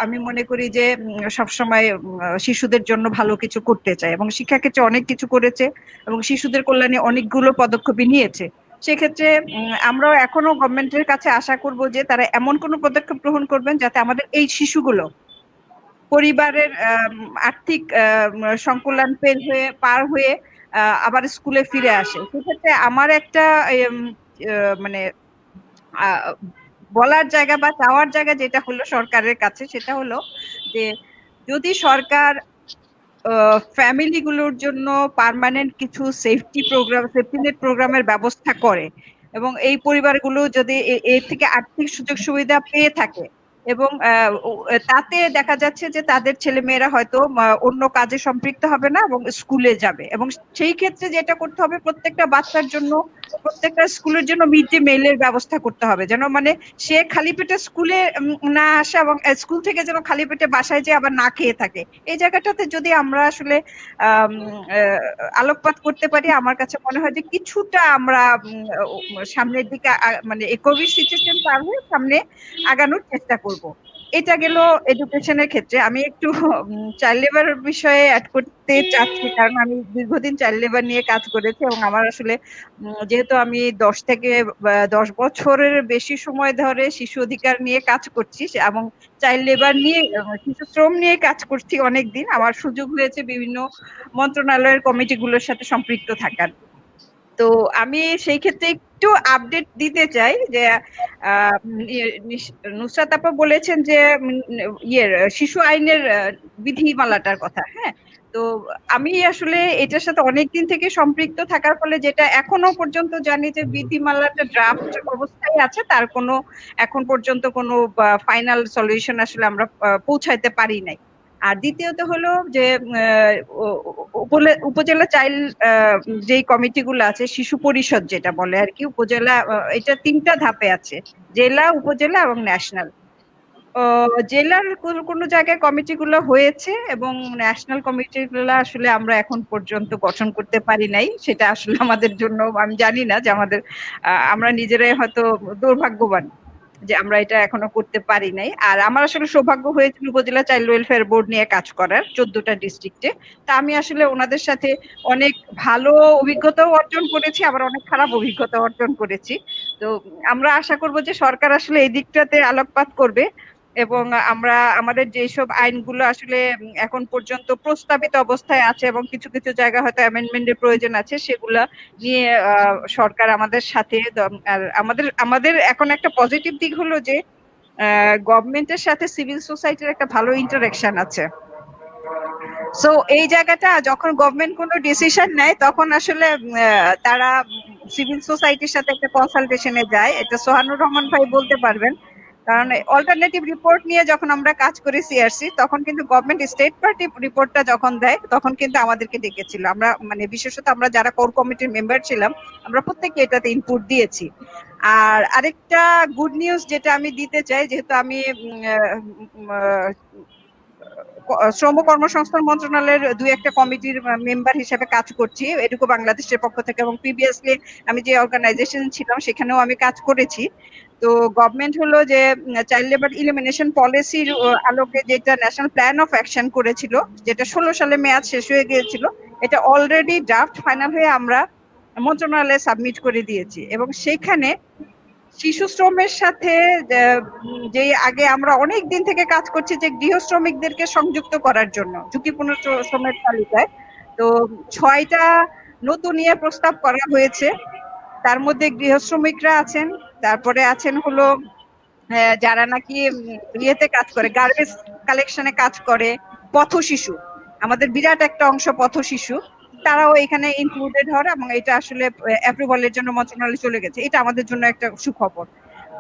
আমি মনে করি যে সবসময় শিশুদের জন্য ভালো কিছু করতে চায়, এবং শিক্ষা ক্ষেত্রে অনেক কিছু করেছে এবং শিশুদের কল্যাণে অনেকগুলো পদক্ষেপ নিয়েছে। সেক্ষেত্রে আমরাও এখনো গভর্নমেন্টের কাছে আশা করব যে তারা এমন কোনো পদক্ষেপ গ্রহণ করবেন যাতে আমাদের এই শিশুগুলো পরিবারের আর্থিক সংকুলান পার হয়ে আবার স্কুলে ফিরে আসে। সেক্ষেত্রে আমার একটা মানে বলার জায়গা বা চাওয়ার জায়গা যেটা হলো সরকারের কাছে, সেটা হলো যে যদি সরকার ফ্যামিলি গুলোর জন্য পার্মানেন্ট কিছু সেফটি নেট প্রোগ্রামের ব্যবস্থা করে, এবং এই পরিবারগুলো যদি এর থেকে আর্থিক সুযোগ সুবিধা পেয়ে থাকে, এবং তাতে দেখা যাচ্ছে যে তাদের ছেলে মেয়েরা হয়তো অন্য কাজে সম্পৃক্ত হবে না এবং স্কুলে যাবে। এবং সেই ক্ষেত্রে যেটা করতে হবে, প্রত্যেকটা বাচ্চার জন্য, প্রত্যেকটা স্কুলের জন্য মিড ডে মিলের ব্যবস্থা করতে হবে, যেন মানে সে খালি পেটে স্কুলে না আসে, এবং স্কুল থেকে যেন খালি পেটে বাসায় যেয়ে আবার না খেয়ে থাকে। এই জায়গাটাতে যদি আমরা আসলে আলোকপাত করতে পারি, আমার কাছে মনে হয় যে কিছুটা আমরা সামনের দিকে মানে কোভিড সিচুয়েশন পার হয়ে সামনে আগানোর চেষ্টা করব। এটা গেল এডুকেশনের ক্ষেত্রে। আমি একটু চাইল্ড লেবার বিষয়ে অ্যাড করতে চাচ্ছি, কারণ আমি দীর্ঘদিন চাইল্ড লেবার নিয়ে কাজ করেছি, এবং আমার আসলে যেহেতু আমি 10 বছরের বেশি সময় ধরে শিশু অধিকার নিয়ে কাজ করছি, এবং চাইল্ড লেবার নিয়ে শিশু শ্রম নিয়ে কাজ করছি অনেকদিন, আমার সুযোগ হয়েছে বিভিন্ন মন্ত্রণালয়ের কমিটিগুলোর সাথে সম্পৃক্ত থাকার। তো আমি সেই ক্ষেত্রে একটু আপডেট দিতে চাই যে নুসরাত আপা বলেছেন যে শিশু আইনের বিধিমালাটার কথা। হ্যাঁ, তো আমি আসলে এটার সাথে অনেকদিন থেকে সম্পৃক্ত থাকার ফলে যেটা এখনো পর্যন্ত জানি যে বিধিমালাটা ড্রাফট অবস্থায় আছে, তার কোনো এখন পর্যন্ত কোনো ফাইনাল সলিউশন আসলে আমরা পৌঁছাইতে পারি নাই। আর দ্বিতীয়ত হলো যে উপজেলা চাইল্ড যেই কমিটিগুলো আছে, শিশু পরিষদ যেটা বলে আর কি, উপজেলা, এটা 3টা ধাপে আছে, জেলা, উপজেলা এবং ন্যাশনাল। জেলার কোনো জায়গায় কমিটিগুলো হয়েছে, এবং ন্যাশনাল কমিটিগুলো আসলে আমরা এখন পর্যন্ত গঠন করতে পারি নাই। সেটা আসলে আমাদের জন্য, আমি জানি না যে আমাদের আমরা নিজেরাই হয়তো দুর্ভাগ্যবান যে আমরা এটা এখনো করতে পারি নাই। আর আমার আসলে সৌভাগ্য হয়েছিল উপজেলা চাইল্ড ওয়েলফেয়ার বোর্ড নিয়ে কাজ করার 14টা ডিস্ট্রিক্টে। তা আমি আসলে ওনাদের সাথে অনেক ভালো অভিজ্ঞতাও অর্জন করেছি, আবার অনেক খারাপ অভিজ্ঞতা অর্জন করেছি। তো আমরা আশা করব যে সরকার আসলে এই দিকটাতে আলোকপাত করবে, এবং আমরা আমাদের যেসব আইনগুলো আসলে এখন পর্যন্ত প্রস্তাবিত অবস্থায় আছে এবং কিছু কিছু জায়গা হয়তো অ্যামেন্ডমেন্টের প্রয়োজন আছে, সেগুলা নিয়ে সরকার আমাদের সাথে, আর আমাদের এখন একটা পজিটিভ দিক হলো যে গভর্নমেন্টের সাথে সিভিল সোসাইটির একটা ভালো ইন্টারাকশন আছে। সো এই জায়গাটা যখন গভর্নমেন্ট কোনো ডিসিশন নেয়, তখন আসলে তারা সিভিল সোসাইটির সাথে একটা কনসালটেশনে যায়। এটা সোহানুর রহমান ভাই বলতে পারবেন, কারণ অল্টারনেটিভ রিপোর্ট নিয়ে যখন আমরা কাজ করি সিআরসি, তখন কিন্তু গভর্নমেন্ট স্টেট পার্টি রিপোর্টটা যখন দেয়, তখন কিন্তু আমাদেরকে ডেকেছিল। আমরা মানে বিশেষত আমরা যারা কোর কমিটির মেম্বার ছিলাম, আমরা প্রত্যেকে এটাতে ইনপুট দিয়েছি। আর আরেকটা গুড নিউজ যেটা আমি দিতে চাই, যেহেতু আমি শ্রম কর্মসংস্থান মন্ত্রণালয়ের 2-1টা কমিটির মেম্বার হিসেবে কাজ করছি এডুকো বাংলাদেশের পক্ষ থেকে, এবং প্রিভিয়াসলি আমি যে অর্গানাইজেশন ছিলাম সেখানেও আমি কাজ করেছি। তো গভর্নমেন্ট হলো যে চাইল্ড লেবার ইলিমিনেশন পলিসির আলোকে যেটা ন্যাশনাল প্ল্যান অফ অ্যাকশন করেছিল, যেটা 16 সালে মেয়াদ শেষ হয়ে গিয়েছিল, এটা অলরেডি ড্রাফট ফাইনাল হয়ে আমরা মন্ত্রণালয়ে সাবমিট করে দিয়েছি। এবং সেখানে শিশু শ্রমের সাথে যে আগে আমরা অনেক দিন থেকে কাজ করছি যে গৃহ শ্রমিকদেরকে সংযুক্ত করার জন্য ঝুঁকিপূর্ণ শ্রমের তালিকায়, তো 6টা নতুন ইয়ে প্রস্তাব করা হয়েছে। তার মধ্যে গৃহ শ্রমিকরা আছেন, তারপরে আছেন হলো যারা নাকি ইয়েতে কাজ করে, গার্বেজ কালেকশনে কাজ করে, পথ শিশু, আমাদের বিরাট একটা অংশ পথ শিশু, তারাও এখানে ইনক্লুডেড হওয়ার, এবং এটা আসলে অ্যাপ্রুভালের জন্য মন্ত্রণালয়ে চলে গেছে। এটা আমাদের জন্য একটা সুখবর।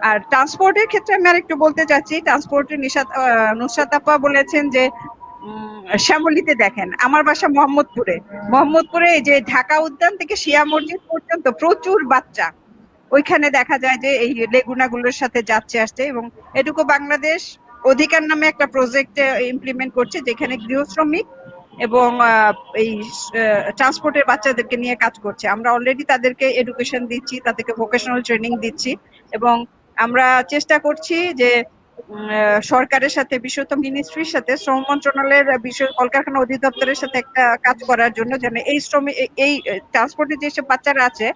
আর ট্রান্সপোর্টের ক্ষেত্রে আমি আরেকটু বলতে চাচ্ছি, ট্রান্সপোর্টের নুসরাত আপা বলেছেন যে শ্যামলীতে দেখেন, আমার বাসা মোহাম্মদপুরে এই যে ঢাকা উদ্যান থেকে শিয়া মসজিদ পর্যন্ত প্রচুর বাচ্চা ওইখানে দেখা যায় যে এই লেগুনাগুলোর সাথে যাচ্ছে আসছে, এবং এটুকু বাংলাদেশ অধিকার নামে একটা প্রজেক্ট ইমপ্লিমেন্ট করছে যেখানে গৃহ শ্রমিক এবং এই ট্রান্সপোর্টের বাচ্চাদেরকে নিয়ে কাজ করছে। আমরা অলরেডি তাদেরকে এডুকেশন দিচ্ছি, তাদেরকে ভোকেশনাল ট্রেনিং দিচ্ছি, এবং আমরা চেষ্টা করছি যে সরকারের সাথে, বিশেষত মিনিস্ট্রির সাথে, শ্রম মন্ত্রণালয়ের বিষয় কলকারখানা অধিদপ্তরের সাথে একটা কাজ করার জন্য, যেন এই শ্রমিক এই ট্রান্সপোর্টে যেসব বাচ্চারা আছে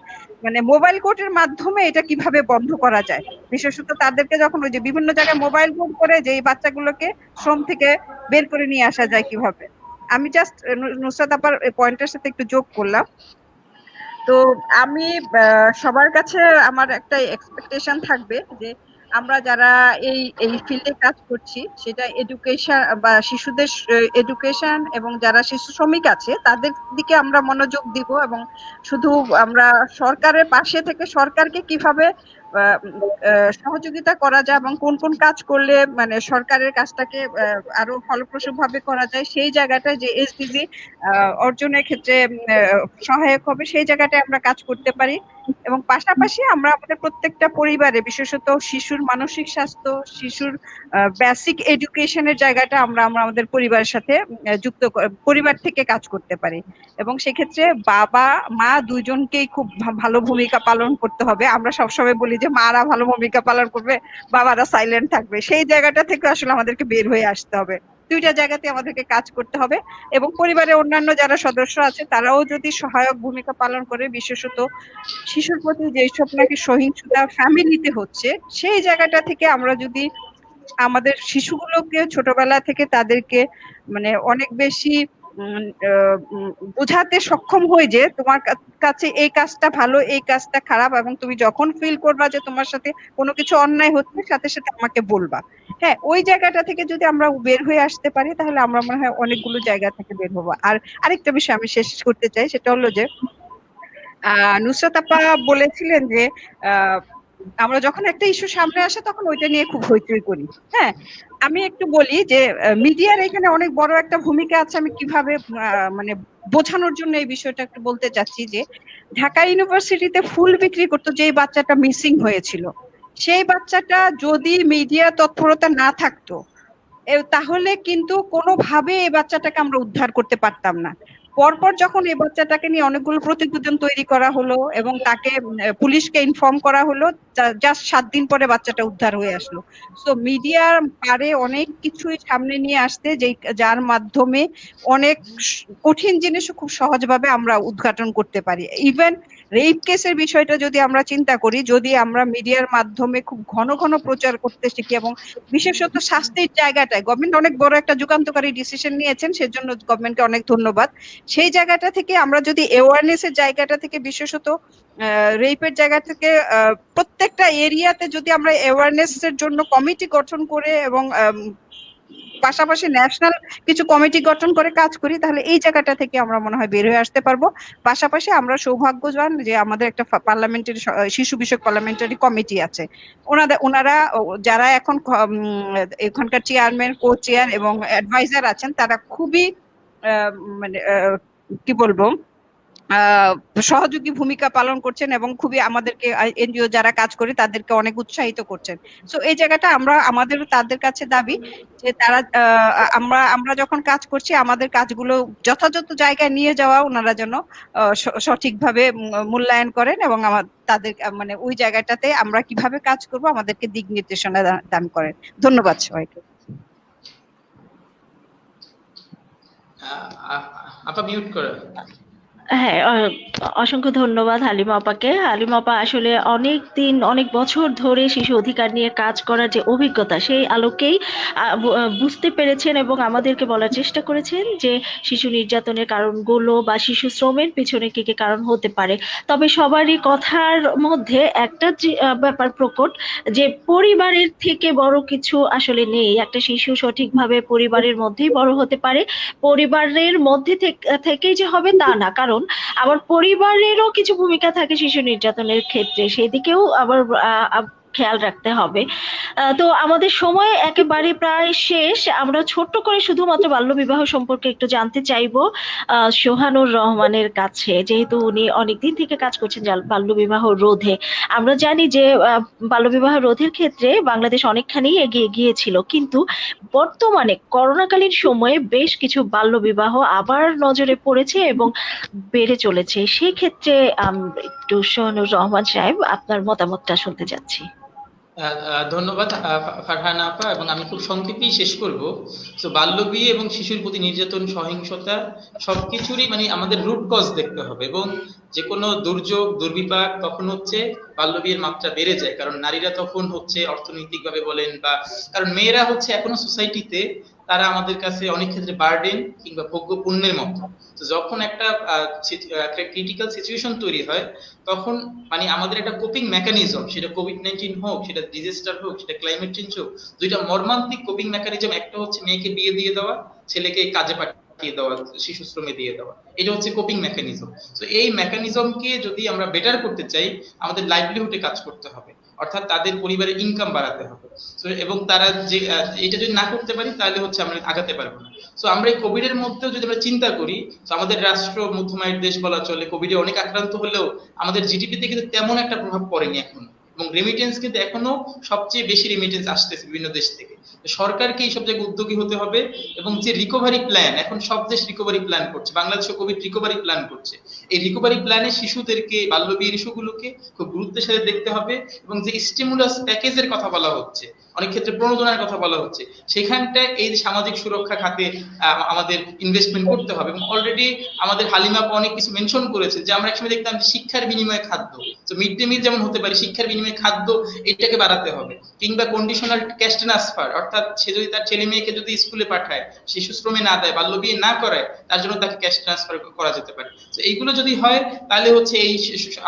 মানে মোবাইল কোর্টের মাধ্যমে এটা কিভাবে বন্ধ করা যায়, বিশেষত তাদেরকে যখন ওই যে বিভিন্ন জায়গায় মোবাইল কোর্ট করে যে এই বাচ্চাগুলোকে শ্রম থেকে বের করে নিয়ে আসা যায় কিভাবে। আমি জাস্ট নুসরাত আপার পয়েন্টের সাথে একটু যোগ করলাম। তো আমি সবার কাছে আমার একটা এক্সপেকটেশন থাকবে যে আমরা যারা এই এই ফিল্ডে কাজ করছি, সেটা এডুকেশন বা শিশুদের এডুকেশন এবং যারা শিশু শ্রমিক আছে তাদের দিকে আমরা মনোযোগ দিব, এবং শুধু আমরা সরকারের পাশে থেকে সরকারকে কিভাবে সহযোগিতা করা যায় এবং কোন কোন কাজ করলে মানে সরকারের কাজটাকে আরো ফলপ্রসূভাবে করা যায়, সেই জায়গাটায় যে এসডিজি অর্জনের ক্ষেত্রে সহায়ক হবে, সেই জায়গাটায় আমরা কাজ করতে পারি। এবং পাশাপাশি আমরা আমাদের প্রত্যেকটা পরিবারে, বিশেষত শিশুর মানসিক স্বাস্থ্য, শিশুর বেসিক এডুকেশনের জায়গাটা আমরা আমাদের পরিবারের সাথে যুক্ত পরিবার থেকে কাজ করতে পারি, এবং সেক্ষেত্রে বাবা মা দুইজনকেই খুব ভালো ভূমিকা পালন করতে হবে। আমরা সবসময় বলি যে মারা ভালো ভূমিকা পালন করবে, বাবারা সাইলেন্ট থাকবে, সেই জায়গাটা থেকে আসলে আমাদেরকে বের হয়ে আসতে হবে। দুইটা জায়গাতে আমাদেরকে কাজ করতে হবে, এবং পরিবারের অন্যান্য যারা সদস্য আছে তারাও যদি সহায়ক ভূমিকা পালন করে, বিশেষত শিশুর প্রতি যেসব নাকি সহিংসতা ফ্যামিলিতে হচ্ছে, সেই জায়গাটা থেকে আমরা যদি আমাদের শিশুগুলোকে ছোটবেলা থেকে তাদেরকে মানে অনেক বেশি বোঝাতে সক্ষম হই যে তোমার কাছে এই কাজটা ভালো, এই কাজটা খারাপ, এবং তুমি যখন ফিল করবা যে তোমার সাথে কোনো কিছু অন্যায় হচ্ছে, সাথে সাথে আমাকে বলবা। হ্যাঁ, ওই জায়গাটা থেকে যদি আমরা বের হয়ে আসতে পারি, তাহলে আমরা মনে হয় অনেকগুলো জায়গা থেকে বের হবো। আর আরেকটা বিষয় আমি শেষ করতে চাই, সেটা হলো যে নুসরাত আপা বলেছিলেন যে আমরা যখন একটা ইস্যু সামনে আসে তখন ওইটা নিয়ে খুব হইচই করি। হ্যাঁ, আমি একটু বলি যে মিডিয়ার এখানে অনেক বড় একটা ভূমিকা আছে। আমি কিভাবে মানে বোঝানোর জন্য এই বিষয়টা একটু বলতে চাচ্ছি যে ঢাকা ইউনিভার্সিটিতে ফুল বিক্রি করতো যে বাচ্চাটা মিসিং হয়েছিল, সেই বাচ্চাটা যদি মিডিয়া তৎপরতা না থাকতো তাহলে কিন্তু কোনোভাবে এই বাচ্চাটাকে আমরা উদ্ধার করতে পারতাম না। পরপর যখন এই বাচ্চাটাকে নিয়ে অনেকগুলো প্রতিবেদন তৈরি করা হলো এবং তাকে পুলিশকে ইনফর্ম করা হলো, জাস্ট 7 দিন পরে বাচ্চাটা উদ্ধার হয়ে আসলো। সো মিডিয়া পারে অনেক কিছুই সামনে নিয়ে আসতে, যার মাধ্যমে অনেক কঠিন জিনিসও খুব সহজভাবে আমরা উদ্ঘাটন করতে পারি। ইভেন রেপ কেসের বিষয়টা যদি আমরা চিন্তা করি, যদি আমরা মিডিয়ার মাধ্যমে খুব ঘন ঘন প্রচার করতে শিখি, এবং বিশেষত শাস্তির জায়গাটায় গভর্নমেন্ট অনেক বড় একটা যুগান্তকারী ডিসিশন নিয়েছেন, সেজন্য গভর্নমেন্টকে অনেক ধন্যবাদ। সেই জায়গাটা থেকে আমরা যদি অ্যাওয়ারনেসের জায়গাটা থেকে, বিশেষত রেপের জায়গা থেকে প্রত্যেকটা এরিয়াতে যদি আমরা অ্যাওয়ারনেস এর জন্য কমিটি গঠন করে এবং পাশাপাশি ন্যাশনাল কিছু কমিটি গঠন করে কাজ করি, তাহলে এই জায়গাটা থেকে আমরা মনে হয় বের হয়ে আসতে পারবো। পাশাপাশি আমরা সৌভাগ্যবান যে আমাদের একটা পার্লামেন্টারি শিশু বিষয়ক পার্লামেন্টারি কমিটি আছে। ওনারা যারা এখন এখানকার চেয়ারম্যান, কো চেয়ার এবং অ্যাডভাইজার আছেন, তারা খুবই মানে কি বলবো সহযোগী ভূমিকা পালন করছেন, এবং খুবই আমাদেরকে এনজিও যারা কাজ করে তাদেরকে অনেক উৎসাহিত করছেন। সো এই জায়গাটা আমাদের তাদের কাছে দাবি যে তারা আমরা যখন কাজ করছি আমাদের কাজগুলো যথাযথ জায়গায় নিয়ে যাওয়া ওনারা যেন সঠিকভাবে মূল্যায়ন করেন, এবং তাদের মানে ওই জায়গাটাতে আমরা কিভাবে কাজ করব আমাদেরকে দিক নির্দেশনা দান করেন। ধন্যবাদ সবাইকে। আপা মিউট করে। হ্যাঁ, অসংখ্য ধন্যবাদ হালিমা আপাকে। হালিমা আপা আসলে অনেক দিন, অনেক বছর ধরে শিশু অধিকার নিয়ে কাজ করার যে অভিজ্ঞতা, সেই আলোকেই বুঝতে পেরেছেন এবং আমাদেরকে বলার চেষ্টা করেছেন যে শিশু নির্যাতনের কারণগুলো বা শিশু শ্রমের পিছনে কি কি কারণ হতে পারে। তবে সবারই কথার মধ্যে একটা ব্যাপার প্রকট, যে পরিবারের থেকে বড় কিছু আসলে নেই। একটা শিশু সঠিকভাবে পরিবারের মধ্যেই বড় হতে পারে, পরিবারের মধ্যে থেকেই যে হবে তা না, কারণ আবার পরিবারেরও কিছু ভূমিকা থাকে শিশু নির্যাতনের ক্ষেত্রে, সেদিকেও আবার খেয়াল রাখতে হবে। তো আমাদের সময় একেবারে প্রায় শেষ। আমরা ছোট্ট করে শুধুমাত্র বাল্যবিবাহ সম্পর্কে একটু জানতে চাইবো সোহানুর রহমানের কাছে, যেহেতু উনি অনেকদিন থেকে কাজ করছেন বাল্যবিবাহ রোধে। আমরা জানি যে বাল্যবিবাহ রোধের ক্ষেত্রে বাংলাদেশ অনেকখানি এগিয়ে গিয়েছিল, কিন্তু বর্তমানে করোনাকালীন সময়ে বেশ কিছু বাল্যবিবাহ আবার নজরে পড়েছে এবং বেড়ে চলেছে। সেই ক্ষেত্রে একটু সোহানুর রহমান সাহেব, আপনার মতামতটা শুনতে চাচ্ছি। ধন্যবাদ ফারহানা আপা, এবং আমি খুব সংক্ষেপেই শেষ করব। তো বাল্যবিয়ে এবং শিশুর প্রতি নির্যাতন, সহিংসতা সবকিছুরই মানে আমাদের রুট কজ দেখতে হবে, এবং যে কোনো দুর্যোগ দুর্বিপাক তখন হচ্ছে বাল্যবিয়ের মাত্রা বেড়ে যায়, কারণ নারীরা তখন হচ্ছে অর্থনৈতিকভাবে বলেন বা কারণ মেয়েরা হচ্ছে এখনো সোসাইটিতে তারা আমাদের কাছে অনেক ক্ষেত্রে বার্ডেন কিংবা ভোগ্য পুণ্যের মতো। তো যখন একটা ক্রিটিক্যাল সিচুয়েশন তৈরি হয়, তখন মানে আমাদের একটা কোপিং মেকানিজম, সেটা কোভিড-19 হোক, সেটা ডিজাস্টার হোক, সেটা ক্লাইমেট চেঞ্জ হোক, দুইটা মর্মান্তিক কোপিং মেকানিজম। একটা হচ্ছে মেয়েকে বিয়ে দিয়ে দেওয়া, ছেলেকে কাজে পাঠিয়ে দেওয়া, শিশু শ্রমে দিয়ে দেওয়া, এটা হচ্ছে কোপিং মেকানিজম। তো এই মেকানিজমকে যদি আমরা বেটার করতে চাই, আমাদের লাইভলিহুডে কাজ করতে হবে, অর্থাৎ তাদের পরিবারের ইনকাম বাড়াতে হবে। এবং তারা যে এটা যদি না করতে পারি, তাহলে হচ্ছে আমরা আগাতে পারবো না। তো আমরা এই কোভিড এর মধ্যেও যদি আমরা চিন্তা করি, তো আমাদের রাষ্ট্র মধ্যমায়ের দেশ বলা চলে, কোভিডে অনেক আক্রান্ত হলেও আমাদের জিডিপিতে কিন্তু তেমন একটা প্রভাব পড়েনি এখন, এবং রেমিটেন্স কিন্তু এখনো সবচেয়ে বেশি রেমিটেন্স আসতেছে বিভিন্ন দেশ থেকে। সরকারকে এইসব জায়গায় উদ্যোগী হতে হবে, এবং যে রিকভারি প্ল্যান, এখন সব দেশ রিকভারি প্ল্যান করছে, বাংলাদেশও কোভিড রিকভারি প্ল্যান করছে। এই রিকভারি প্ল্যানে শিশুদেরকে, বাল্যবিয়ের ইস্যুগুলোকে খুব গুরুত্বের সাথে দেখতে হবে, এবং যে স্টিমুলাস প্যাকেজের কথা বলা হচ্ছে, অনেক ক্ষেত্রে প্রণোদনার কথা বলা হচ্ছে, সেখানটায় এই সামাজিক সুরক্ষা খাতে আমাদের ইনভেস্টমেন্ট করতে হবে। এবং অলরেডি আমাদের হালিমা আপা অনেক কিছু মেনশন করেছে, যে আমরা একসময় দেখতাম যে শিক্ষার বিনিময়ে খাদ্য, তো মিড ডে মিল যেমন হতে পারে, শিক্ষার বিনিময়ে খাদ্য, এটাকে বাড়াতে হবে। কিংবা কন্ডিশনাল ক্যাশ ট্রান্সফার, অর্থাৎ সে যদি তার ছেলে মেয়েকে যদি স্কুলে পাঠায়, শিশু শ্রমে না দেয়, বাল্য বিয়ে না করায়, তার জন্য তাকে ক্যাশ ট্রান্সফার করা যেতে পারে। তো এইগুলো যদি হয়, তাহলে হচ্ছে এই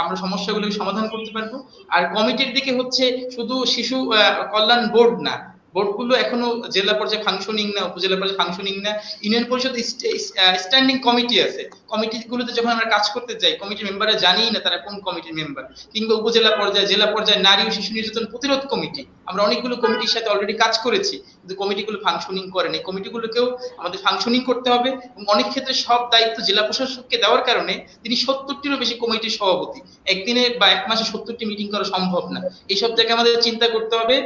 আমরা সমস্যাগুলোকে সমাধান করতে পারবো। আর কমিটির দিকে হচ্ছে শুধু শিশু কল্যাণ বোর্ড না, বোর্ডগুলো এখনো জেলা পর্যায়ে ফাংশনিং না, উপজেলা পর্যায়ে ফাংশনিং না, ইউনিয়ন পরিষদ স্ট্যান্ডিং কমিটি আছে, কমিটিগুলোতে যখন আমরা কাজ করতে যাই, কমিটির মেম্বাররা জানিই না তারা কোন কমিটির মেম্বার। কিংবা উপজেলা পর্যায়ে, জেলা পর্যায়ে নারী ও শিশু নির্যাতন প্রতিরোধ কমিটি, আমরা অনেকগুলো কমিটির সাথে অলরেডি কাজ করেছি, কিন্তু কমিটিগুলো ফাংশনিং করেনি। কমিটিগুলোকেও আমাদের ফাংশনিং করতে হবে, এবং অনেক ক্ষেত্রে সব দায়িত্ব জেলা প্রশাসককে দেওয়ার কারণে তিনি 70টিরও বেশি কমিটির সভাপতি, একদিনে বা এক মাসে 70টি মিটিং করা সম্ভব না। এইসব জায়গায় আমাদের চিন্তা করতে হবে।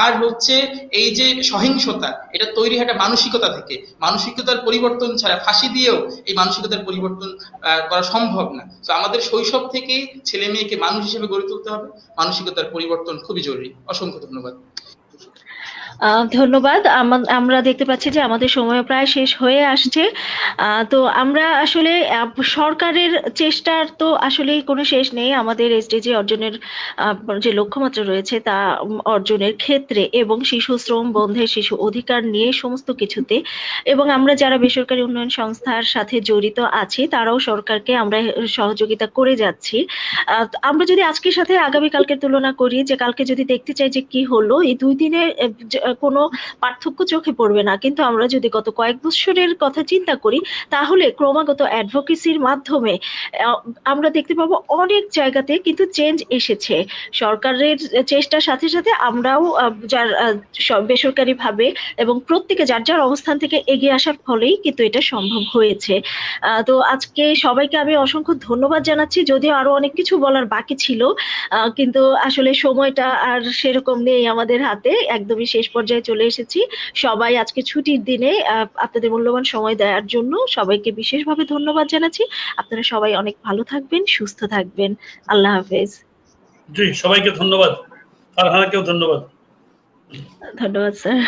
আর হচ্ছে এই যে সহিংসতা, এটা তৈরি হয় একটা মানসিকতা থেকে, মানসিকতার পরিবর্তন ছাড়া ফাঁসি দিয়েও এই মানসিকতার পরিবর্তন করা সম্ভব না। তো আমাদের শৈশব থেকেই ছেলে মেয়েকে মানুষ হিসেবে গড়ে তুলতে হবে, মানসিকতার পরিবর্তন খুবই জরুরি। অসংখ্য ধন্যবাদ। ধন্যবাদ। আমরা দেখতে পাচ্ছি যে আমাদের সময় প্রায় শেষ হয়ে আসছে। তো আমরা আসলে সরকারের চেষ্টার তো আসলে কোনো শেষ নেই আমাদের এসডিজি অর্জনের যে লক্ষ্যমাত্রা রয়েছে তা অর্জনের ক্ষেত্রে, এবং শিশু শ্রম বন্ধে, শিশু অধিকার নিয়ে সমস্ত কিছুতে। এবং আমরা যারা বেসরকারি উন্নয়ন সংস্থার সাথে জড়িত আছি, তারাও সরকারকে আমরা সহযোগিতা করে যাচ্ছি। আমরা যদি আজকের সাথে আগামীকালকের তুলনা করি, যে কালকে যদি দেখতে চাই যে কি হলো, এই 2 দিনে কোনো পার্থক্য চোখে পড়বে না। কিন্তু আমরা যদি গত কয়েক বছরের কথা চিন্তা করি, তাহলে ক্রমাগত অ্যাডভোকেসির মাধ্যমে আমরা দেখতে পাবো অনেক জায়গাতে কিন্তু চেঞ্জ এসেছে। সরকারের চেষ্টার সাথে সাথে আমরাও যার বেসরকারি ভাবে এবং প্রত্যেকে যার যার অবস্থান থেকে এগিয়ে আসার ফলেই কিন্তু এটা সম্ভব হয়েছে। তো আজকে সবাইকে আমি অসংখ্য ধন্যবাদ জানাচ্ছি, যদিও আরো অনেক কিছু বলার বাকি ছিল, কিন্তু আসলে সময়টা আর সেরকম নেই আমাদের হাতে, একদমই শেষ পর্যায়ে চলে এসেছি। সবাই আজকে ছুটির দিনে আপনাদের মূল্যবান সময় দেওয়ার জন্য সবাইকে বিশেষভাবে ধন্যবাদ জানাচ্ছি। আপনারা সবাই অনেক ভালো থাকবেন, সুস্থ থাকবেন। আল্লাহ হাফেজ। জি, সবাইকে ধন্যবাদ। ফারহানাকেও ধন্যবাদ। ধন্যবাদ স্যার।